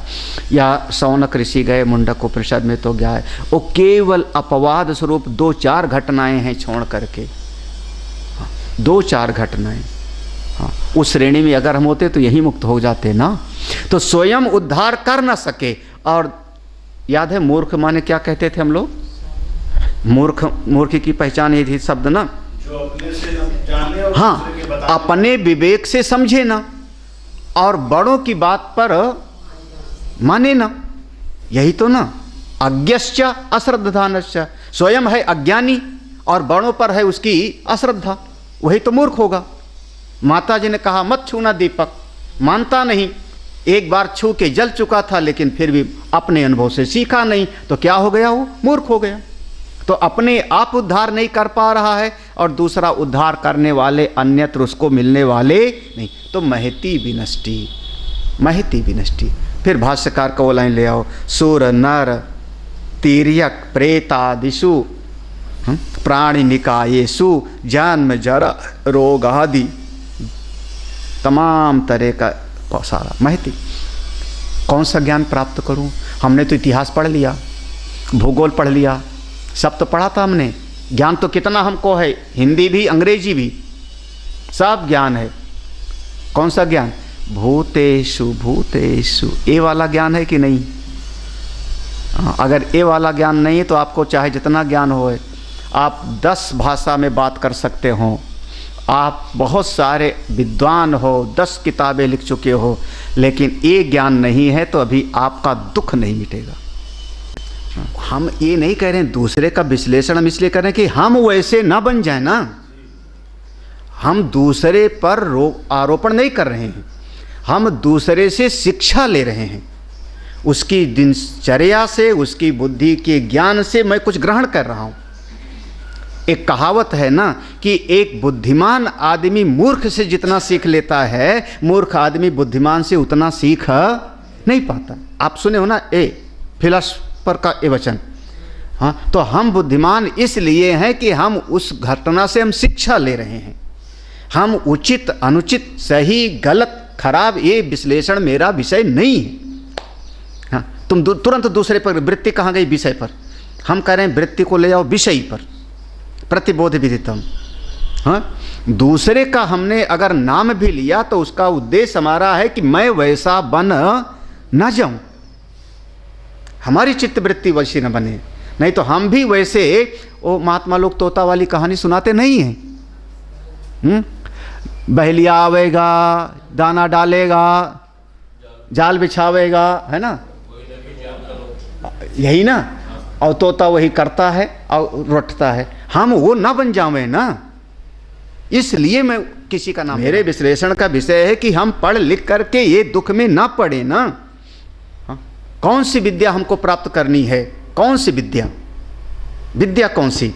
[SPEAKER 1] या शौनक ऋषि गए मुंडक उपनिषद में तो ज्ञान। वो केवल अपवाद स्वरूप 2-4 घटनाएं हैं छोड़ करके, 2-4 घटनाएं। हाँ, उस श्रेणी में अगर हम होते तो यही मुक्त हो जाते ना। तो स्वयं उद्धार कर ना सके। और याद है मूर्ख माने क्या कहते थे हम लोग? मूर्ख की पहचान ये थी शब्द ना,
[SPEAKER 2] जो अपने से जाने और
[SPEAKER 1] हाँ,
[SPEAKER 2] दूसरे के बताने।
[SPEAKER 1] अपने विवेक से समझे ना और बड़ों की बात पर माने ना। यही तो ना, अज्ञश्च अश्रद्धानश्च, स्वयं है अज्ञानी और बड़ों पर है उसकी अश्रद्धा, वही तो मूर्ख होगा। माता जी ने कहा मत छूना दीपक, मानता नहीं, एक बार छू के जल चुका था लेकिन फिर भी अपने अनुभव से सीखा नहीं, तो क्या हो गया? वो मूर्ख हो गया। तो अपने आप उद्धार नहीं कर पा रहा है और दूसरा उद्धार करने वाले अन्यत्र उसको मिलने वाले नहीं, तो महती विनष्टि, महती विनष्टि। फिर भाष्यकार का वो लाइन ले आओ, सुर नर तिर्यक प्रेतादिषु प्राणी निकायेषु जन्म जरा रोग आदि तमाम तरह का सारा महती। कौन सा ज्ञान प्राप्त करूं? हमने तो इतिहास पढ़ लिया, भूगोल पढ़ लिया, सब तो पढ़ा था हमने। ज्ञान तो कितना हमको है, हिंदी भी अंग्रेजी भी सब ज्ञान है। कौन सा ज्ञान? भूतेषु भूतेषु, ये वाला ज्ञान है कि नहीं? अगर ये वाला ज्ञान नहीं है तो आपको चाहे जितना ज्ञान हो, आप 10 भाषा में बात कर सकते हो, आप बहुत सारे विद्वान हो, 10 किताबें लिख चुके हो, लेकिन ये ज्ञान नहीं है तो अभी आपका दुख नहीं मिटेगा। हम ये नहीं कह रहे हैं, दूसरे का विश्लेषण हम इसलिए कर रहे हैं कि हम वैसे ना बन जाए ना। हम दूसरे पर आरोपण नहीं कर रहे हैं, हम दूसरे से शिक्षा ले रहे हैं, उसकी दिनचर्या से, उसकी बुद्धि के ज्ञान से मैं कुछ ग्रहण कर रहा हूँ। एक कहावत है ना कि एक बुद्धिमान आदमी मूर्ख से जितना सीख लेता है, मूर्ख आदमी बुद्धिमान से उतना सीख नहीं पाता। आप सुने हो ना, फिलॉसफर का ये वचन। हाँ, तो हम बुद्धिमान इसलिए हैं कि हम उस घटना से हम शिक्षा ले रहे हैं। हम उचित अनुचित, सही गलत खराब, ये विश्लेषण मेरा विषय नहीं है। हाँ, तुम तुरंत दूसरे पर, वृत्ति कहाँ गई विषय पर, हम कह रहे हैं वृत्ति को ले जाओ विषय पर, प्रतिबोध विदितम। हाँ, दूसरे का हमने अगर नाम भी लिया तो उसका उद्देश्य हमारा है कि मैं वैसा बन न जाऊं, हमारी चित्तवृत्ति वैसी न बने। नहीं तो हम भी वैसे, वो महात्मा लोग तोता वाली कहानी सुनाते नहीं हैं। बहलिया आवेगा, दाना डालेगा, जाल बिछावेगा, है ना, यही ना, और तोता वही करता है और रटता है। हम वो ना बन जावे ना, इसलिए मैं किसी का नाम, मेरे विश्लेषण का विषय है कि हम पढ़ लिख करके ये दुख में ना पड़े ना। हाँ? कौन सी विद्या हमको प्राप्त करनी है? कौन सी विद्या? विद्या कौन सी?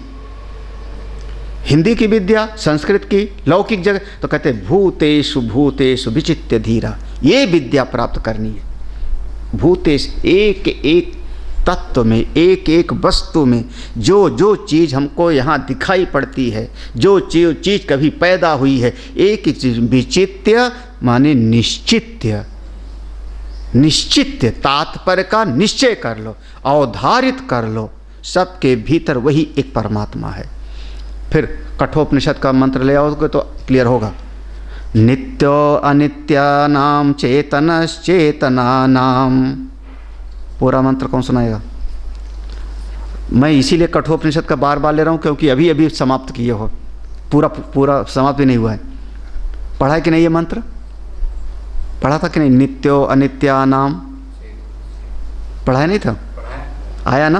[SPEAKER 1] हिंदी की विद्या, संस्कृत की, लौकिक जगह? तो कहते भूतेषु भूतेषु विचित्य धीरा, ये विद्या प्राप्त करनी है। भूतेश, एक एक तत्व में, एक एक वस्तु में जो जो चीज़ हमको यहाँ दिखाई पड़ती है, जो चीज़ कभी पैदा हुई है, एक एक चीज़ विचित्य माने निश्चित्य, निश्चित्य तात्पर्य का निश्चय कर लो, अवधारित कर लो, सबके भीतर वही एक परमात्मा है। फिर कठोपनिषद का मंत्र ले आओगे तो क्लियर होगा। नित्यो अनित्यानाम चेतनश्चेतनानाम, पूरा मंत्र कौन सुनाएगा? मैं इसीलिए कठोपनिषद का बार बार ले रहा हूँ क्योंकि अभी अभी समाप्त किए हो, पूरा समाप्त भी नहीं हुआ है। पढ़ा है कि नहीं ये मंत्र? पढ़ा था कि नहीं? नित्यो अनित्यानाम पढ़ा नहीं था? आया ना?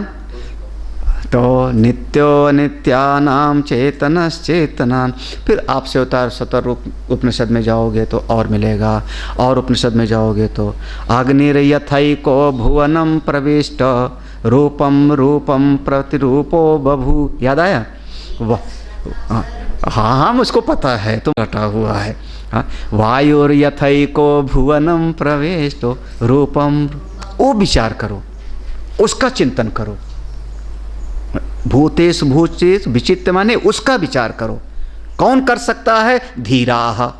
[SPEAKER 1] तो नित्यो अनित्यानाम चेतनश्चेतनान। फिर आपसे उतार सतर उपनिषद में जाओगे तो और मिलेगा, और उपनिषद में जाओगे तो अग्निर्यथैको भुवनम प्रविष्ट रूपम रूपम प्रतिरूपो बभू। याद आया? वाह, हाँ मुझको पता है, तुम रटा हुआ है। हाँ, वायुर्यथैको भुवनम प्रविष्टो रूपम, वो विचार करो, उसका चिंतन करो। भूतेश भूतेश विचित्र माने उसका विचार करो। कौन कर सकता है? धीराः,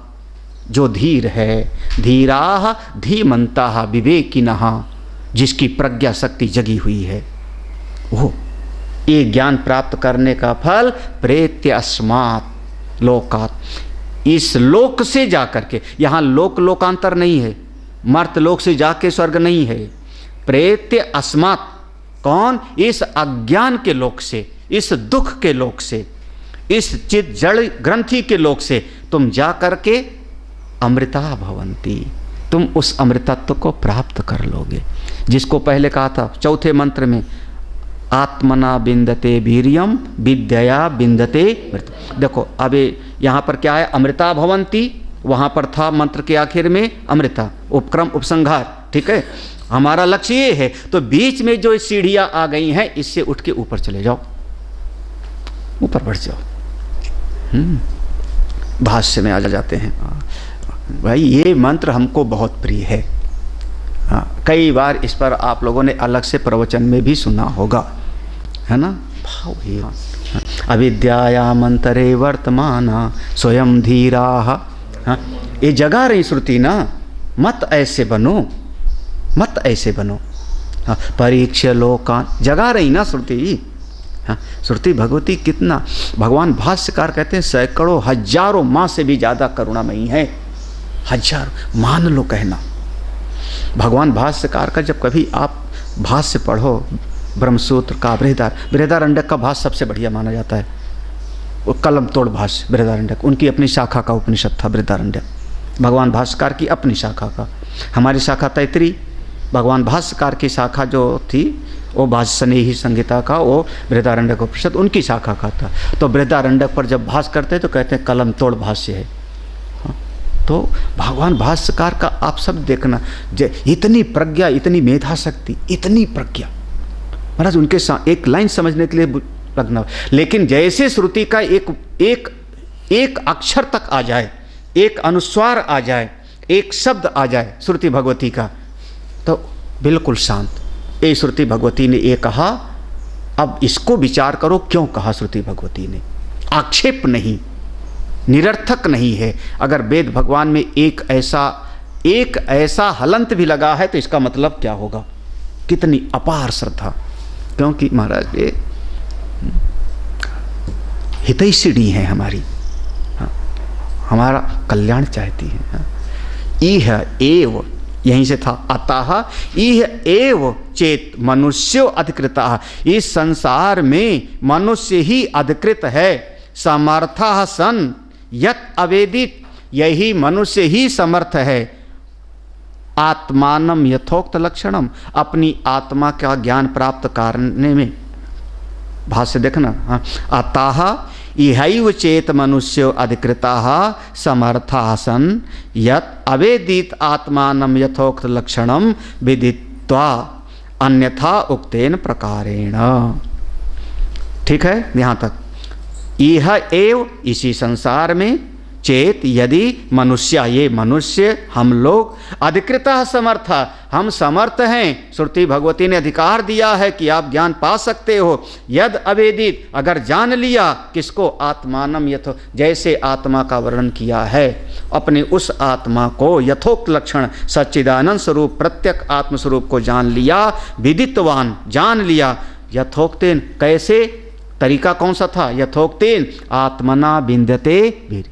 [SPEAKER 1] जो धीर है। धीराः धीमंताः विवेकिनः, जिसकी प्रज्ञा शक्ति जगी हुई है वो। ये ज्ञान प्राप्त करने का फल प्रेत्य अस्मात् लोकात्, इस लोक से जा करके, यहाँ लोक लोकांतर नहीं है, मर्त लोक से जाके स्वर्ग नहीं है, प्रेत्य अस्मात्, कौन? इस अज्ञान के लोक से, इस दुख के लोक से, इस चित जड़ ग्रंथि के लोक से तुम जा करके अमृता भवंती, तुम उस अमृतत्व को प्राप्त कर लोगे, जिसको पहले कहा था चौथे मंत्र में, आत्मना बिंदते वीर्यम विद्या बिंदते मृत्यु। देखो अब यहाँ पर क्या है? अमृता भवंती, वहाँ पर था मंत्र के आखिर में अमृता, उपक्रम उपसंहार, ठीक है। हमारा लक्ष्य ये है, तो बीच में जो सीढ़ियाँ आ गई हैं इससे उठ के ऊपर चले जाओ, ऊपर बढ़ जाओ। भाष्य में आ जाते हैं। भाई ये मंत्र हमको बहुत प्रिय है। हाँ, कई बार इस पर आप लोगों ने अलग से प्रवचन में भी सुना होगा, है ना? भाव ये अविद्यायामंतरे वर्तमान स्वयं धीरा। हाँ, ये जगा रही श्रुति ना, मत ऐसे बनो, मत ऐसे बनो। हाँ, परीक्ष लोकान, जगा रही ना श्रुति। हाँ, श्रुति भगवती कितना, भगवान भाष्यकार कहते हैं सैकड़ों हजारों माँ से भी ज़्यादा करुणामयी है, हजारों, मान लो कहना। भगवान भाष्यकार का जब कभी आप भाष्य पढ़ो, ब्रह्मसूत्र का, बृहदारण्यक का भाष्य सबसे बढ़िया माना जाता है, वो कलम तोड़ भाष्य बृहदारण्यक, उनकी अपनी शाखा का उपनिषद था बृहदारण्यक, भगवान भाष्यकार की अपनी शाखा का। हमारी शाखा तैतरी, भगवान भाष्यकार की शाखा जो थी वो भाष्यनेही संहिता का, वो बृहदारण्यक उपनिषद उनकी शाखा का था। तो बृहदारण्यक पर जब भाष्य करते तो कहते हैं कलम तोड़ भाष्य है। तो भगवान भाष्यकार का आप सब देखना, इतनी प्रज्ञा, इतनी मेधा शक्ति, इतनी प्रज्ञा, महाराज उनके एक लाइन समझने के लिए लगना। लेकिन जैसे श्रुति का एक अक्षर तक आ जाए, एक अनुस्वार आ जाए, एक शब्द आ जाए श्रुति भगवती का, तो बिल्कुल शांत। ये श्रुति भगवती ने ये कहा, अब इसको विचार करो क्यों कहा श्रुति भगवती ने। आक्षेप नहीं, निरर्थक नहीं है। अगर वेद भगवान में एक ऐसा हलंत भी लगा है तो इसका मतलब क्या होगा? कितनी अपार श्रद्धा। क्योंकि महाराज ये हितैषिणी है हमारी, हमारा कल्याण चाहती है। इह एव, यहीं से था, अतः इह एव चेत मनुष्यो अधिकृता, इस संसार में मनुष्य ही अधिकृत है। समर्थः सन यत अवेदित, यही मनुष्य ही समर्थ है। आत्मानम यथोक्त लक्षणम, अपनी आत्मा का ज्ञान प्राप्त करने में। भाष्य देखना, हाँ, अतः इहैव चेत मनुष्यो अधिकृताः समर्थाः सन् यत् अवेदित आत्मानम यथोक्त लक्षणम विदित्वा अन्यथा उक्तेन प्रकारेण। ठीक है, यहाँ तक। इह एव, इसी संसार में, चेत यदि मनुष्य, ये मनुष्य हम लोग, अधिकृतः समर्थ, हम समर्थ हैं। श्रुति भगवती ने अधिकार दिया है कि आप ज्ञान पा सकते हो। यद अवेदित, अगर जान लिया, किसको? आत्मानम यथो, जैसे आत्मा का वर्णन किया है, अपने उस आत्मा को यथोक्त लक्षण सच्चिदानंद स्वरूप प्रत्यक आत्मस्वरूप को जान लिया, विदितवान, जान लिया। यथोक्तेन, कैसे? तरीका कौन सा था? यथोक्तेन आत्मना बिंदते वीर,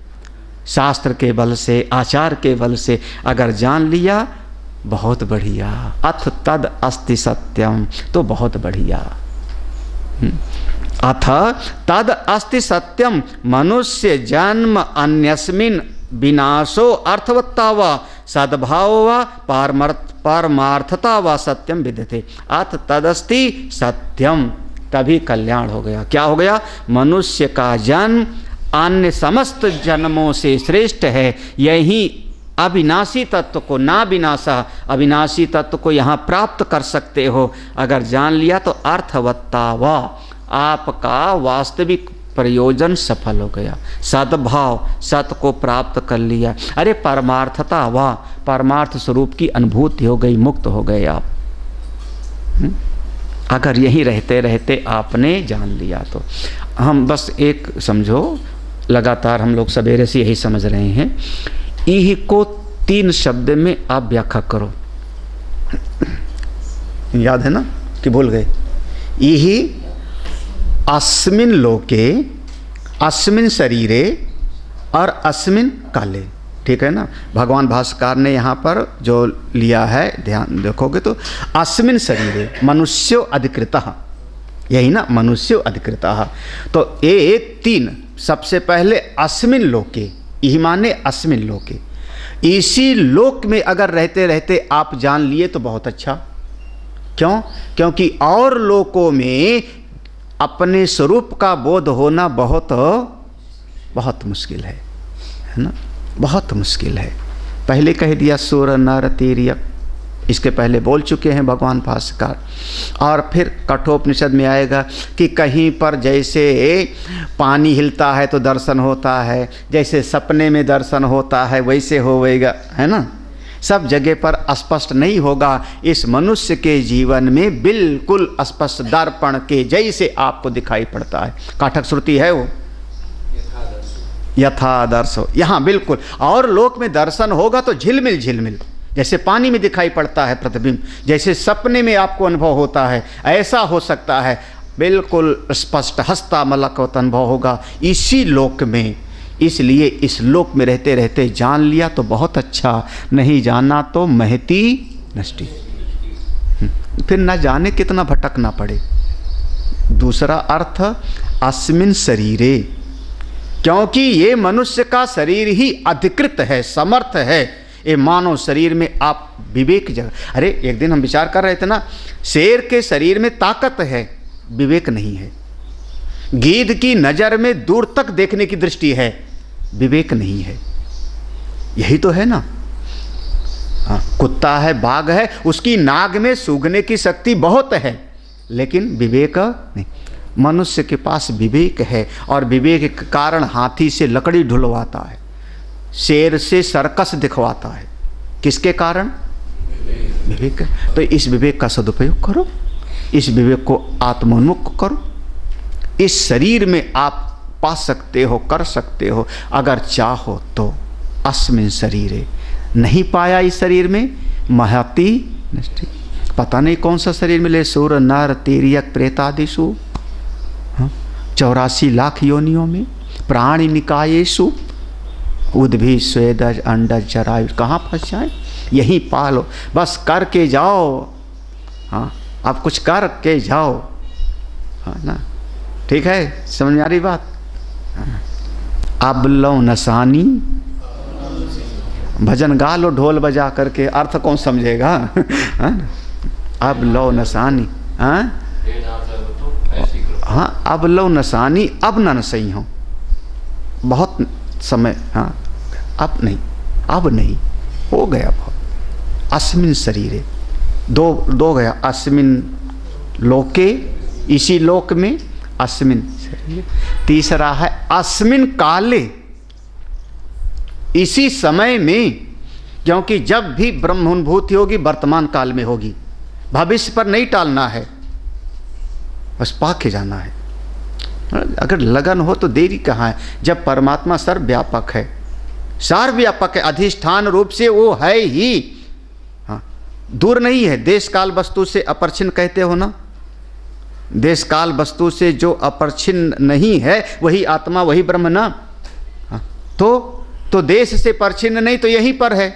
[SPEAKER 1] शास्त्र के बल से, आचार के बल से अगर जान लिया, बहुत बढ़िया। अथ तद अस्ति सत्यम, तो बहुत बढ़िया। अथ तद अस्ति सत्यम मनुष्य जन्म अन्यस्मिन् विनाशो अर्थवत्ता व सद्भाव व पारमार्थता व सत्यम विद्यते। अथ तदस्ति सत्यम, तभी कल्याण हो गया। क्या हो गया? मनुष्य का जन्म अन्य समस्त जन्मों से श्रेष्ठ है। यही अविनाशी तत्व को, ना विनाशा, अविनाशी तत्व को यहाँ प्राप्त कर सकते हो। अगर जान लिया तो अर्थवत्ता व, आपका वास्तविक प्रयोजन सफल हो गया। सद्भाव, सत्य को प्राप्त कर लिया। अरे परमार्थता व, परमार्थ स्वरूप की अनुभूति हो गई, मुक्त हो गए आप। अगर यहीं रहते रहते आपने जान लिया तो। हम बस एक समझो, लगातार हम लोग सवेरे से यही समझ रहे हैं। इह को 3 शब्द में आप व्याख्या करो। याद है ना कि भूल गए? इह अस्मिन् लोके अस्मिन् शरीरे और अस्मिन काले, ठीक है ना। भगवान भास्कर ने यहाँ पर जो लिया है, ध्यान देखोगे तो अस्मिन शरीरे मनुष्यो अधिकृतः, यही ना, मनुष्यो अधिकृतः। तो ये 3, सबसे पहले अस्मिन लोके, यही माने अस्मिन लोके, इसी लोक में अगर रहते रहते आप जान लिए तो बहुत अच्छा। क्यों? क्योंकि और लोकों में अपने स्वरूप का बोध होना बहुत बहुत मुश्किल है ना, बहुत मुश्किल है। पहले कह दिया सुर नर तीर्यक, इसके पहले बोल चुके हैं भगवान भास्कर। और फिर कठोपनिषद में आएगा कि कहीं पर जैसे पानी हिलता है तो दर्शन होता है, जैसे सपने में दर्शन होता है वैसे होवेगा, है ना। सब जगह पर स्पष्ट नहीं होगा। इस मनुष्य के जीवन में बिल्कुल स्पष्ट दर्पण के जैसे आपको दिखाई पड़ता है। काठक श्रुति है वो, यथादर्श हो, यहाँ बिल्कुल। और लोक में दर्शन होगा तो झिलमिल झिलमिल, जैसे पानी में दिखाई पड़ता है प्रतिबिंब, जैसे सपने में आपको अनुभव होता है, ऐसा हो सकता है। बिल्कुल स्पष्ट हस्ता मलकवत अनुभव होगा इसी लोक में। इसलिए इस लोक में रहते रहते जान लिया तो बहुत अच्छा, नहीं जाना तो महती नष्टि, फिर न जाने कितना भटकना पड़े। दूसरा अर्थ अस्मिन शरीरे, क्योंकि ये मनुष्य का शरीर ही अधिकृत है, समर्थ है। ये मानव शरीर में आप विवेक जगह, अरे एक दिन हम विचार कर रहे थे ना, शेर के शरीर में ताकत है, विवेक नहीं है। गीध की नज़र में दूर तक देखने की दृष्टि है, विवेक नहीं है। यही तो है ना। हाँ, कुत्ता है, बाघ है, उसकी नाक में सूंघने की शक्ति बहुत है, लेकिन विवेक नहीं। मनुष्य के पास विवेक है, और विवेक के कारण हाथी से लकड़ी ढुलवाता है, शेर से सर्कस दिखवाता है। किसके कारण? विवेक। तो इस विवेक का सदुपयोग करो, इस विवेक को आत्मोन्मुख करो। इस शरीर में आप पा सकते हो, कर सकते हो, अगर चाहो तो। अस्मिन शरीरे, नहीं पाया इस शरीर में, महती नष्टि, पता नहीं कौन सा शरीर मिले, सूर नर तीर्यक प्रेतादिषु, 84 लाख योनियों में, प्राणी निकायेषु, उद्भिद स्वेदज अंडज जरायु, कहाँ फंस जाए, यहीं पालो, बस करके जाओ। हाँ, आप कुछ करके जाओ, हाँ ना, ठीक है, समझ में आ रही बात। अब लो नसानी, भजन गा लो ढोल बजा करके, अर्थ कौन समझेगा। अब लो नसानी, हाँ, अब लो नसानी, अब न सही हो, बहुत समय, हाँ, अब नहीं हो गया बहुत। अस्मिन शरीरे, दो गया, अस्मिन लोके, इसी लोक में, अस्मिन शरीरे। तीसरा है अस्मिन काले, इसी समय में, क्योंकि जब भी ब्रह्मोन्भूति होगी वर्तमान काल में होगी, भविष्य पर नहीं टालना है, बस पाके जाना है। अगर लगन हो तो देरी कहाँ है, जब परमात्मा सर्वव्यापक है, सर्वव्यापक है, अधिष्ठान रूप से वो है ही, हाँ, दूर नहीं है। देश काल वस्तु से अपरिच्छिन्न कहते हो ना, देश काल वस्तु से जो अपरिच्छिन्न नहीं है वही आत्मा, वही ब्रह्म ना। हाँ, तो देश से परिच्छिन्न नहीं तो यहीं पर है,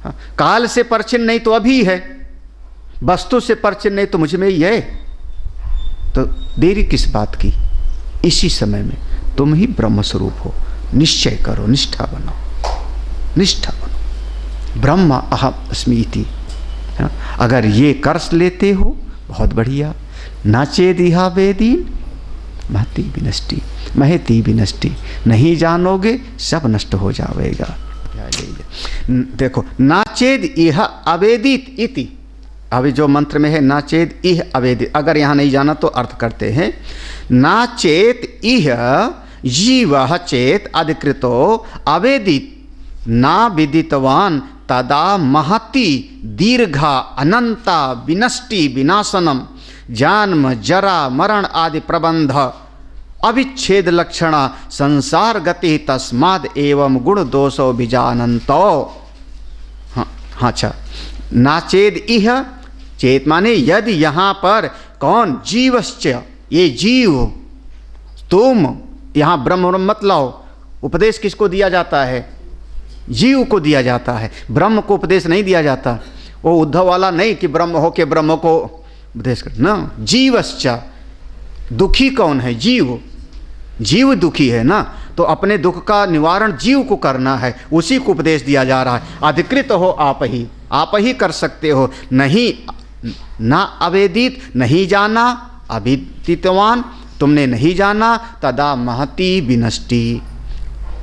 [SPEAKER 1] हाँ, काल से परिच्छिन्न नहीं तो अभी है, वस्तु से परिच्छिन्न नहीं तो मुझ में ही है। तो देरी किस बात की, इसी समय में तुम ही ब्रह्म स्वरूप हो। निश्चय करो, निष्ठा बनो, निष्ठा बनो, ब्रह्म अहम अस्मि इति। अगर ये कर लेते हो बहुत बढ़िया। नाचेद इहा वेदीन महती विनष्टि, महती विनष्टि, नहीं जानोगे सब नष्ट हो जाएगा। देखो, नाचेद इह अवेदित इति, अभी जो मंत्र में है नाचेत इह अवेदित, अगर यहाँ नहीं जाना तो अर्थ करते हैं, नाचेत इह जीवः चेत अधिकृतो अवेदित ना विदितवान तदा महति दीर्घा अनंता विनष्टि विनाशनम जन्म जरा मरण आदि प्रबंध अविच्छेद लक्षण संसार गति तस्माद एवं गुण दोषो बीजानंतो। हाँ, अच्छा, नाचेद इह, चेत माने यदि यहाँ पर कौन, जीवश्च, ये जीव, तुम यहाँ ब्रह्म मत लाओ, उपदेश किसको दिया जाता है? जीव को दिया जाता है, ब्रह्म को उपदेश नहीं दिया जाता। वो उद्धव वाला नहीं कि ब्रह्म हो के ब्रह्म को उपदेश कर ना। जीवश्च, दुखी कौन है? जीव। जीव दुखी है ना, तो अपने दुख का निवारण जीव को करना है, उसी को उपदेश दिया जा रहा है। अधिकृत हो आप ही कर सकते हो। नहीं ना अवेदित, नहीं जाना, अविदितवान, तुमने नहीं जाना, तदा महती विनष्टि।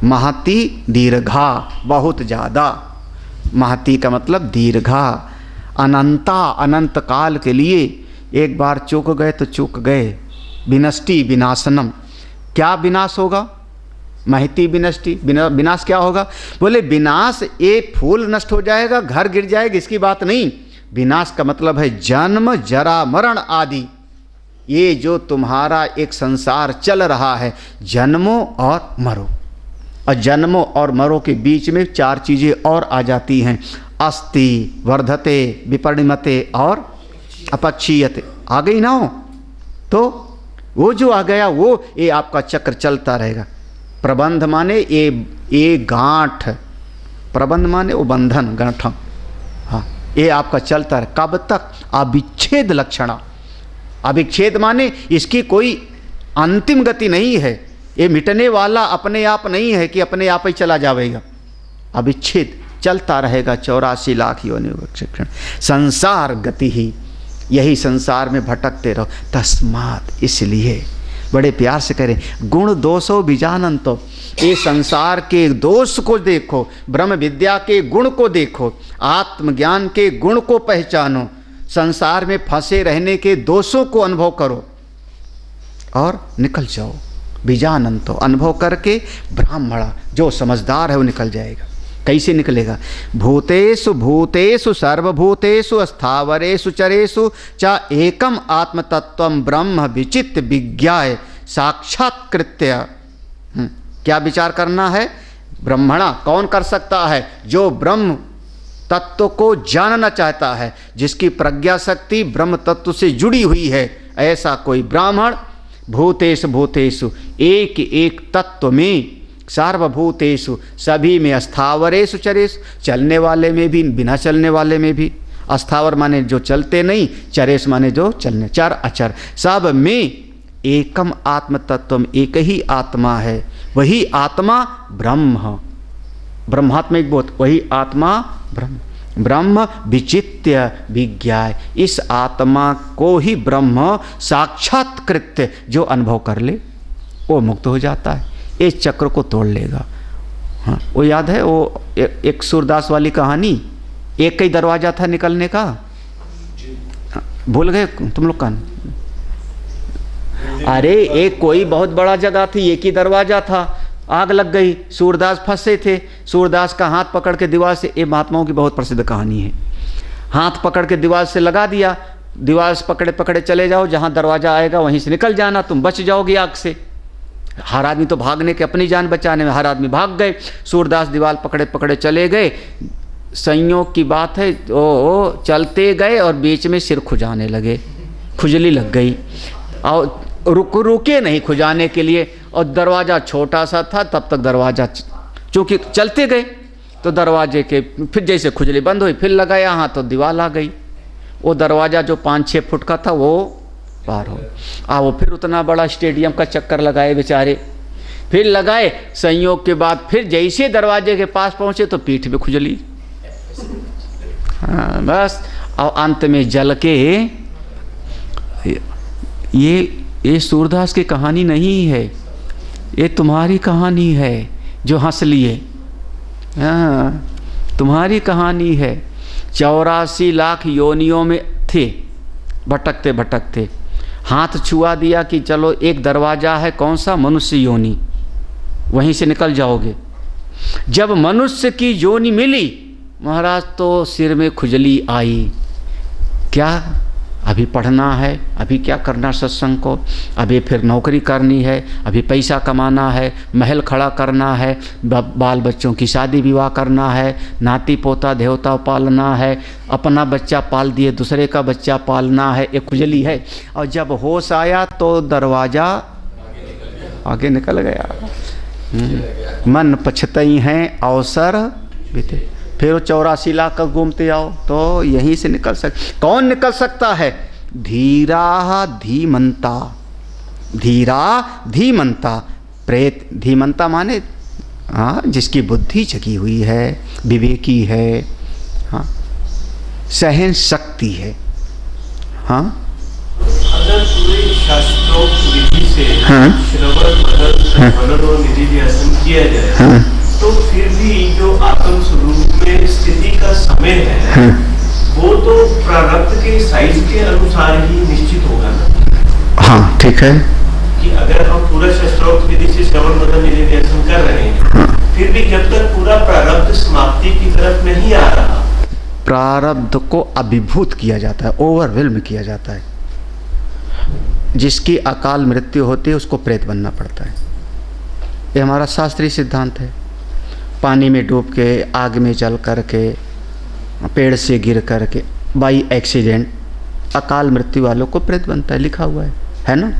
[SPEAKER 1] महती दीर्घा, बहुत ज़्यादा। महती का मतलब दीर्घा, अनंता, अनंत काल के लिए। एक बार चूक गए तो चूक गए। विनष्टि, विनाशनम, क्या विनाश होगा? महती विनष्टि, विनाश क्या होगा? बोले विनाश, ये फूल नष्ट हो जाएगा, घर गिर जाएगा, इसकी बात नहीं। विनाश का मतलब है जन्म, जरा, मरण आदि। ये जो तुम्हारा एक संसार चल रहा है, जन्मो और मरो, और जन्मों और मरो के बीच में चार चीज़ें और आ जाती हैं। अस्ति, वर्धते, विपरिणमते और अपक्षीयते। आ गई ना हो तो वो जो आ गया वो, ये आपका चक्र चलता रहेगा। प्रबंध माने ये गांठ, प्रबंध माने वो बंधन, गांठा। हाँ, ये आपका चलता रहे। कब तक? अविच्छेद लक्षणा। अविच्छेद माने इसकी कोई अंतिम गति नहीं है, ये मिटने वाला अपने आप नहीं है कि अपने आप ही चला जाएगा। अविच्छेद चलता रहेगा 84 लाख योनियों शिक्षण। संसार गति ही, यही संसार में भटकते रहो। तस्मात, इसलिए बड़े प्यार से करें, गुण दोषो बीजानंतो। ये संसार के दोष को देखो, ब्रह्म विद्या के गुण को देखो, आत्मज्ञान के गुण को पहचानो, संसार में फंसे रहने के दोषों को अनुभव करो और निकल जाओ। बीजानंतो, अनुभव करके ब्राह्मण जो समझदार है वो निकल जाएगा। कैसे निकलेगा? भूतेषु भूतेषु सर्वभूतेषु स्थावरेषु चरेषु च एकम आत्मतत्वम ब्रह्म विचित्य विज्ञाय साक्षात्कृत्य। क्या विचार करना है? ब्रह्मणा कौन कर सकता है? जो ब्रह्म तत्व को जानना चाहता है, जिसकी प्रज्ञा शक्ति ब्रह्म तत्व से जुड़ी हुई है, ऐसा कोई ब्राह्मण भूतेषु भूतेषु, एक एक तत्व में, सार्वभूतेषु सभी में, स्थावरेषु चरेषु चलने वाले में भी, बिना चलने वाले में भी। स्थावर माने जो चलते नहीं, चरेश माने जो चलने, चर अचर, सब में एकम आत्म तत्वम, एक ही आत्मा है, वही आत्मा ब्रह्म, ब्रह्मात्मिक बोध, वही आत्मा ब्रह्म। ब्रह्म विचित्य विज्ञाय, इस आत्मा को ही ब्रह्म साक्षात्कृत्य जो अनुभव कर ले वो मुक्त हो जाता है, इस चक्र को तोड़ लेगा। हाँ, वो याद है वो एक सूरदास वाली कहानी, एक ही दरवाजा था निकलने का। हाँ, भूल गए तुम लोग का? अरे एक कोई बहुत बड़ा जगह थी, एक ही दरवाजा था, आग लग गई, सूरदास फंसे थे, सूरदास का हाथ पकड़ के दीवार से, ये महात्माओं की बहुत प्रसिद्ध कहानी है, हाथ पकड़ के दीवार से लगा दिया, दीवार से पकड़े पकड़े चले जाओ, जहाँ दरवाजा आएगा वहीं से निकल जाना, तुम बच जाओगे आग से। हर आदमी तो भागने के, अपनी जान बचाने में हर आदमी भाग गए, सूरदास दीवार पकड़े पकड़े चले गए। संयोग की बात है, ओ चलते गए और बीच में सिर खुजाने लगे, खुजली लग गई और रुके नहीं खुजाने के लिए, और दरवाज़ा छोटा सा था, तब तक दरवाज़ा चूँकि चलते गए तो दरवाजे के फिर जैसे खुजली बंद हुई, फिर लगाया हाथ तो दीवार आ गई। वो दरवाज़ा जो 5-6 फुट का था वो पार हो। वो फिर उतना बड़ा स्टेडियम का चक्कर लगाए बेचारे, फिर लगाए, संयोग के बाद फिर जैसे दरवाजे के पास पहुँचे तो पीठ में खुजली। हाँ बस, और अंत में जल के, ये सूरदास की कहानी नहीं है, ये तुम्हारी कहानी है जो हंस लिए। हाँ, तुम्हारी कहानी है। 84 लाख योनियों में थे, भटकते भटकते हाथ छुआ दिया कि चलो एक दरवाज़ा है, कौन सा? मनुष्य योनि, वहीं से निकल जाओगे। जब मनुष्य की योनि मिली महाराज तो सिर में खुजली आई। क्या? अभी पढ़ना है, अभी क्या करना सत्संग को, अभी फिर नौकरी करनी है, अभी पैसा कमाना है, महल खड़ा करना है, बाल बच्चों की शादी विवाह करना है, नाती पोता देवता पालना है, अपना बच्चा पाल दिए दूसरे का बच्चा पालना है, एक खुजली है। और जब होश आया तो दरवाज़ा आगे निकल गया। मन पछतई हैं अवसर बीते। फिर 84 लाख का घूमते आओ तो यहीं से निकल कौन निकल सकता है? धीरा धीमंता, धीरा धीमंता। प्रेत धीमंता माने हाँ जिसकी बुद्धि जगी हुई है, विवेकी है, हाँ सहन शक्ति है। हाँ
[SPEAKER 2] अगर पूरे शास्त्रोक्त विधि से
[SPEAKER 1] हाँ
[SPEAKER 2] श्रवण मनन और निधिध्यासन किया जाए
[SPEAKER 1] हाँ
[SPEAKER 2] तो फिर भी जो आत्म स्वरूप में स्थिति का समय है
[SPEAKER 1] हाँ
[SPEAKER 2] वो तो प्रारब्ध के साइज के अनुसार ही निश्चित होगा ना।
[SPEAKER 1] हाँ ठीक है।
[SPEAKER 2] कि अगर हम पूरा शास्त्रोक्त विधि से श्रवण मनन निधिध्यासन कर रहे हैं
[SPEAKER 1] हाँ।
[SPEAKER 2] फिर भी जब तक पूरा प्रारब्ध समाप्ति की तरफ नहीं आ रहा,
[SPEAKER 1] प्रारब्ध को अभिभूत किया जाता है, ओवरवेल्म किया जाता है। जिसकी अकाल मृत्यु होती है उसको प्रेत बनना पड़ता है। ये हमारा शास्त्रीय सिद्धांत है। पानी में डूब के, आग में जल करके, पेड़ से गिर करके, बाई एक्सीडेंट अकाल मृत्यु वालों को प्रेत बनता है, लिखा हुआ है ना।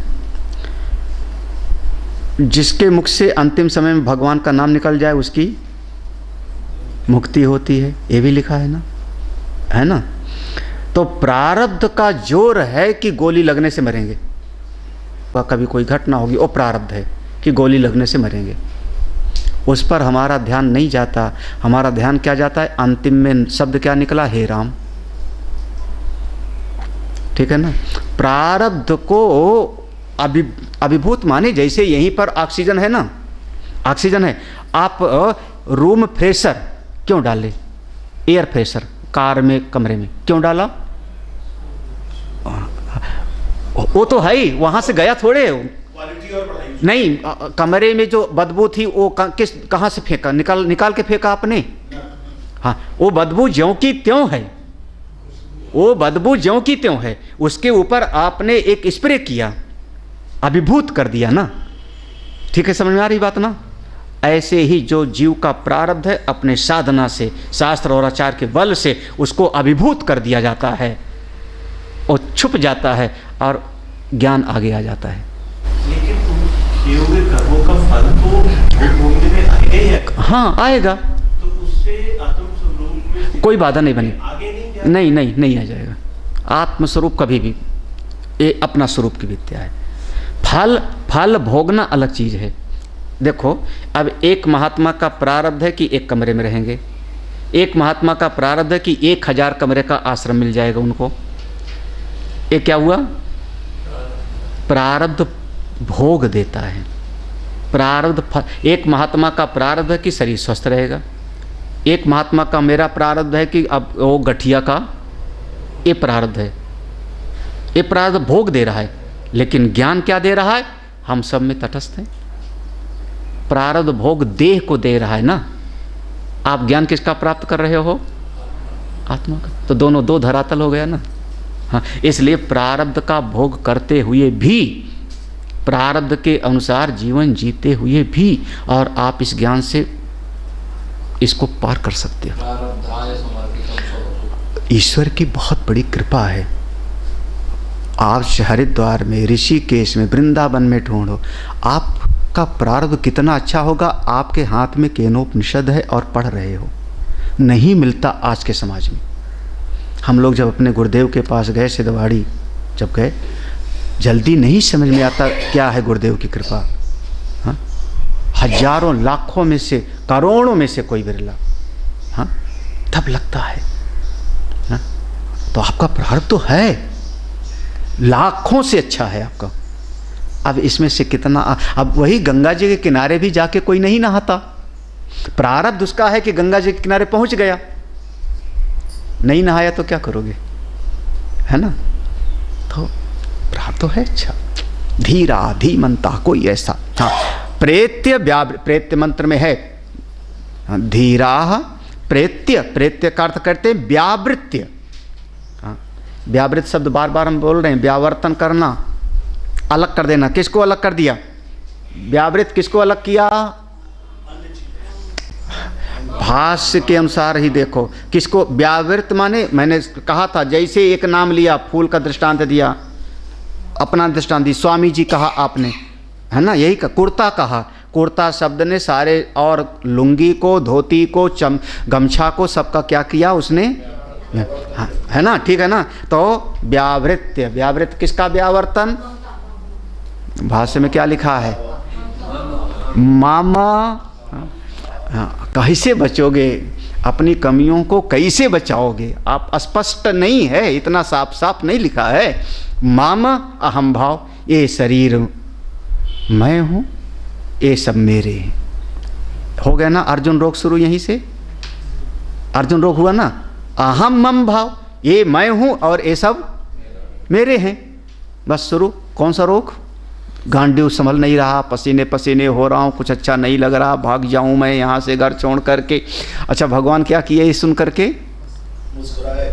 [SPEAKER 1] जिसके मुख से अंतिम समय में भगवान का नाम निकल जाए उसकी मुक्ति होती है, ये भी लिखा है ना। तो प्रारब्ध का जोर है कि गोली लगने से मरेंगे, कभी कोई घटना होगी, वो प्रारब्ध है कि गोली लगने से मरेंगे। उस पर हमारा ध्यान नहीं जाता। हमारा ध्यान क्या जाता है? अंतिम में शब्द क्या निकला? हे राम। ठीक है ना। प्रारब्ध को अभिभूत माने जैसे यहीं पर ऑक्सीजन है ना, ऑक्सीजन है। आप रूम फ्रेशर क्यों डाले? एयर फ्रेशर कार में, कमरे में क्यों डाला? वो तो है ही, वहां से गया थोड़े
[SPEAKER 2] क्वालिटी और बढ़ाई
[SPEAKER 1] नहीं। कमरे में जो बदबू थी वो कहाँ से फेंका? निकाल के फेंका आपने? हाँ, वो बदबू ज्यों की त्यों है, वो बदबू ज्यों की त्यों है। उसके ऊपर आपने एक स्प्रे किया, अभिभूत कर दिया ना। ठीक है, समझ में आ रही बात ना। ऐसे ही जो जीव का प्रारब्ध है अपने साधना से, शास्त्र और आचार के बल से उसको अभिभूत कर दिया जाता है और छुप जाता है और ज्ञान आगे आ जाता है।
[SPEAKER 2] लेकिन उन किए हुए कर्मों का फल तो भोगने में आएगा ही आएगा।
[SPEAKER 1] हाँ आएगा,
[SPEAKER 2] तो उससे आत्म स्वरूप में
[SPEAKER 1] कोई बाधा नहीं बनी।
[SPEAKER 2] आगे नहीं जा
[SPEAKER 1] नहीं आ जाएगा। आत्मस्वरूप कभी भी, ये अपना स्वरूप की विद्या है। फल भोगना अलग चीज़ है। देखो, अब एक महात्मा का प्रारब्ध है कि एक कमरे में रहेंगे, एक महात्मा का प्रारब्ध है कि 1000 कमरे का आश्रम मिल जाएगा उनको। ये क्या हुआ? प्रारब्ध भोग देता है। प्रारब्ध एक महात्मा का प्रारब्ध है कि शरीर स्वस्थ रहेगा, एक महात्मा का मेरा प्रारब्ध है कि अब वो गठिया का, ये प्रारब्ध है। ये प्रारब्ध भोग दे रहा है, लेकिन ज्ञान क्या दे रहा है? हम सब में तटस्थ हैं। प्रारब्ध भोग देह को दे रहा है ना। आप ज्ञान किसका प्राप्त कर रहे हो? आत्मा का। तो दोनों दो धरातल हो गया ना। हाँ, इसलिए प्रारब्ध का भोग करते हुए भी, प्रारब्ध के अनुसार जीवन जीते हुए भी, और आप इस ज्ञान से इसको पार कर सकते हो। ईश्वर की बहुत बड़ी कृपा है। आप हरिद्वार में, ऋषिकेश में, वृंदावन में ढूंढो, आपका प्रारब्ध कितना अच्छा होगा। आपके हाथ में केनोपनिषद है और पढ़ रहे हो। नहीं मिलता आज के समाज में। हम लोग जब अपने गुरुदेव के पास गए, सिद्धवाड़ी जब गए, जल्दी नहीं समझ में आता क्या है गुरुदेव की कृपा। हाँ, हजारों लाखों में से, करोड़ों में से कोई बिरला। हाँ, तब लगता है। हाँ, तो आपका प्रारब्ध तो है, लाखों से अच्छा है आपका। अब इसमें से कितना, अब वही गंगा जी के किनारे भी जाके कोई नहीं नहाता। प्रारब्ध उसका है कि गंगा जी के किनारे पहुंच गया, नहीं नहाया तो क्या करोगे, है ना। तो प्रारब्ध तो है अच्छा। धीरा धीमंता, कोई ऐसा। हाँ, प्रेत्य मंत्र में है धीरा प्रेत्य। प्रेत्य का अर्थ करते हैं व्यावृत्य। हाँ, व्यावृत शब्द बार बार हम बोल रहे हैं। व्यावर्तन करना, अलग कर देना। किसको अलग कर दिया? व्यावृत किसको अलग किया? भाष्य के अनुसार ही देखो किसको व्यावृत माने। मैंने कहा था, जैसे एक नाम लिया, फूल का दृष्टांत दिया, अपना दृष्टांत दी, स्वामी जी कहा आपने, है ना, यही का कुर्ता कहा। कुर्ता शब्द ने सारे, और लुंगी को, धोती को, गमछा को, सबका क्या किया उसने, हाँ, है ना, ठीक है ना। तो व्यावृत्य, व्यावृत्य किसका व्यावर्तन, भाष्य में क्या लिखा है, मामा। हाँ, कैसे बचोगे, अपनी कमियों को कैसे बचाओगे आप, स्पष्ट नहीं है, इतना साफ साफ नहीं लिखा है। माम अहम भाव, ये शरीर मैं हूँ, ये सब मेरे हैं। हो गया ना अर्जुन रोग शुरू, यहीं से अर्जुन रोग हुआ ना। अहम मम भाव, ये मैं हूँ और ये सब मेरे हैं, बस शुरू। कौन सा रोग, गांडीव संभल नहीं रहा, पसीने पसीने हो रहा हूँ, कुछ अच्छा नहीं लग रहा, भाग जाऊँ मैं यहाँ से घर छोड़ करके। अच्छा भगवान क्या किए ये सुन करके, मुस्कुराए।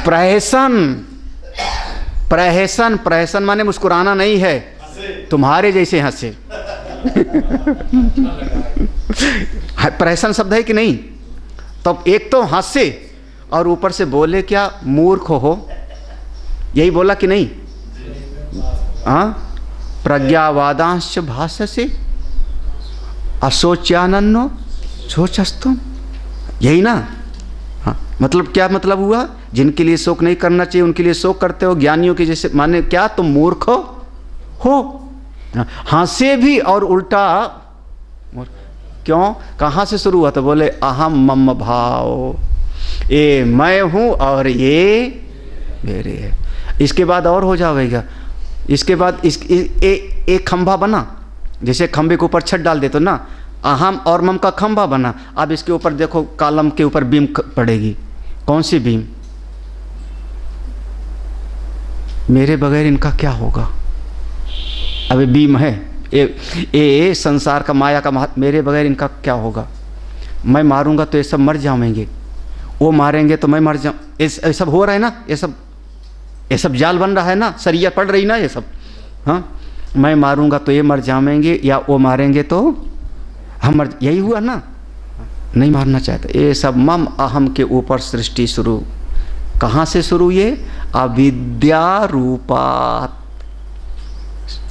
[SPEAKER 1] प्रहसन, प्रहसन, प्रहसन माने मुस्कुराना नहीं है, तुम्हारे जैसे हंसे। प्रहसन शब्द है कि नहीं, तो एक तो हंसे और ऊपर से बोले क्या, मूर्ख हो, यही बोला कि नहीं। हाँ, प्रज्ञावादांश भाष्य अशोच्यानन्नो शोचस्तुम, यही ना। हाँ, मतलब क्या मतलब हुआ, जिनके लिए शोक नहीं करना चाहिए उनके लिए शोक करते हो, ज्ञानियों के जैसे, माने क्या तुम मूर्ख हो। हंसे भी और उल्टा, क्यों, कहाँ से शुरू हुआ, तो बोले अहम मम भाव, ये मैं हूँ और ये मेरे है। इसके बाद और हो जाएगा, इसके बाद एक खंभा बना, जैसे खंभे के ऊपर छत डाल देते ना, अहम और मम का खंभा बना। अब इसके ऊपर देखो, कॉलम के ऊपर बीम पड़ेगी, कौन सी बीम, मेरे बगैर इनका क्या होगा। अबे बीम है, ये संसार का, माया का, मेरे बगैर इनका क्या होगा। मैं मारूंगा तो ये सब मर जाएंगे, वो मारेंगे तो मैं मर जाऊँ, ये सब हो रहा है ना, ये सब जाल बन रहा है ना, सरिया पड़ रही ना ये सब। हाँ, मैं मारूंगा तो ये मर जाएंगे, या वो मारेंगे तो हम मर, यही हुआ ना, नहीं मारना चाहता। ये सब मम अहम के ऊपर सृष्टि शुरू, कहाँ से शुरू, ये अविद्या रूपात,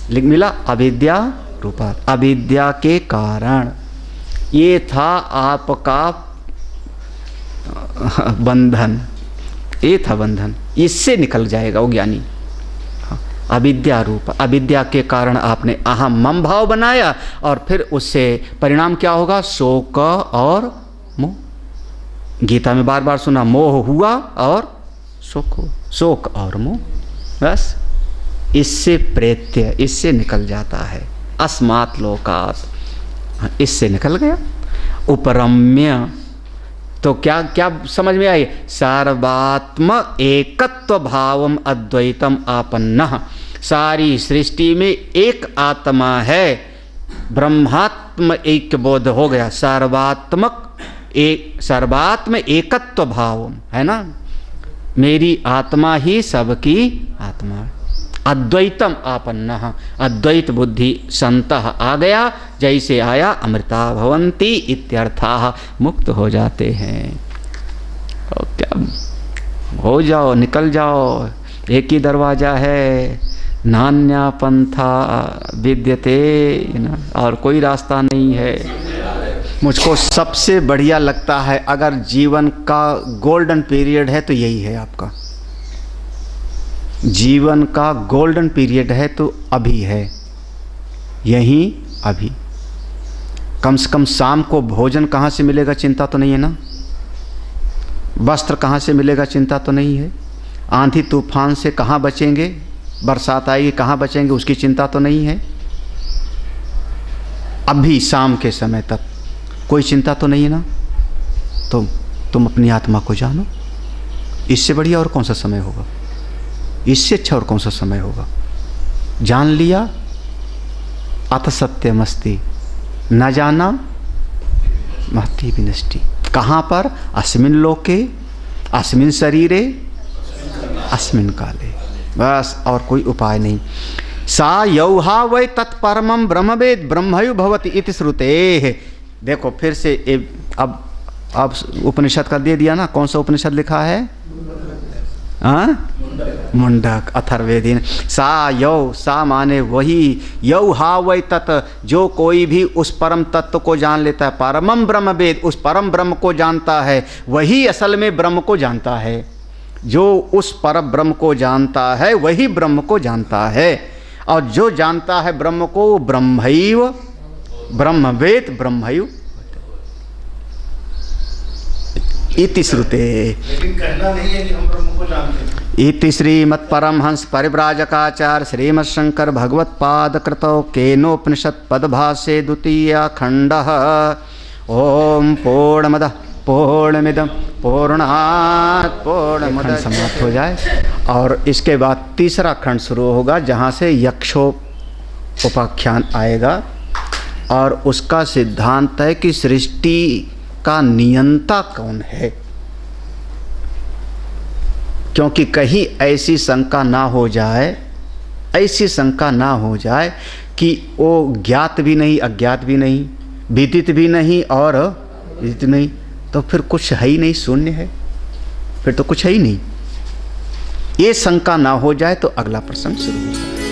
[SPEAKER 1] लिख मिला, अविद्या रूपात, अविद्या के कारण ये था आपका बंधन, ये था बंधन, इससे निकल जाएगा वो ज्ञानी। अविद्या रूप, अविद्या के कारण आपने अहम मम भाव बनाया, और फिर उससे परिणाम क्या होगा, शोक और मोह। गीता में बार बार सुना, मोह हुआ और शोक हुआ, शोक और मोह, बस इससे प्रेत्य, इससे निकल जाता है, अस्मात् लोकात्, इससे निकल गया। उपरम्य, तो क्या क्या समझ में आई, सर्वात्म एकत्व भावम अद्वैतम आपन्नः, सारी सृष्टि में एक आत्मा है, ब्रह्मात्म एक बोध हो गया, सर्वात्मक एक, सर्वात्म एकत्व भावम है ना, मेरी आत्मा ही सबकी आत्मा, अद्वैतम आपन्नः, अद्वैत बुद्धि संतः आ गया, जैसे आया अमृता भवन्ति इत्यर्थाः, मुक्त हो जाते हैं। और क्या, हो जाओ, निकल जाओ, एक ही दरवाजा है, नान्या पंथा विद्यते, और कोई रास्ता नहीं है। मुझको सबसे बढ़िया लगता है, अगर जीवन का गोल्डन पीरियड है तो यही है आपका, जीवन का गोल्डन पीरियड है तो अभी है, यही अभी। कम से कम शाम को भोजन कहाँ से मिलेगा चिंता तो नहीं है ना, वस्त्र कहाँ से मिलेगा चिंता तो नहीं है, आंधी तूफान से कहाँ बचेंगे, बरसात आएगी कहाँ बचेंगे उसकी चिंता तो नहीं है। अभी शाम के समय तक कोई चिंता तो नहीं है ना। तो तुम अपनी आत्मा को जानो, इससे बढ़िया और कौन सा समय होगा, इससे अच्छा और कौन सा समय होगा। जान लिया अथ सत्यमस्ति, न जाना महति विनष्टि। कहाँ पर, अस्मिन लोके, अस्मिन शरीरे, अस्मिन काले, बस और कोई उपाय नहीं। सा यौहा वै तत्परमं ब्रह्मवेद ब्रह्मयु भवति इति श्रुतेः। देखो फिर से अब उपनिषद का दे दिया ना, कौन सा उपनिषद लिखा है, हाँ मुंडक अथर्वेदीन। सा यौ, सा माने वही, यौ हा वै तत्, जो कोई भी उस परम तत्व को जान लेता है, परमम ब्रह्म वेद, उस परम ब्रह्म को जानता है, वही असल में ब्रह्म को जानता है। जो उस परम ब्रह्म को जानता है वही ब्रह्म को जानता है, और जो जानता है ब्रह्म को ब्रह्मैव ब्रह्मवेद ब्रह्मैव इति श्रुते।
[SPEAKER 3] लेकिन कहना नहीं है कि हम ब्रह्म को जानते हैं।
[SPEAKER 1] इति श्रीमत् परमहंस परिव्राजकाचार्य श्रीमत् शंकर भगवत पाद कृतौ केनोपनिषत् पदभाष्ये द्वितीय खंडः। ओम पूर्णमदः पूर्णमिदं पूर्णात् पूर्णमुदच्यते समाप्त हो जाए, और इसके बाद तीसरा खंड शुरू होगा जहाँ से यक्षोपाख्यान आएगा, और उसका सिद्धांत है कि सृष्टि का नियंता कौन है, क्योंकि कहीं ऐसी शंका ना हो जाए, ऐसी शंका ना हो जाए कि वो ज्ञात भी नहीं, अज्ञात भी नहीं, विदित भी नहीं और विदित नहीं, तो फिर कुछ है ही नहीं, शून्य है, फिर तो कुछ है ही नहीं। ये शंका ना हो जाए तो अगला प्रसंग शुरू होगा।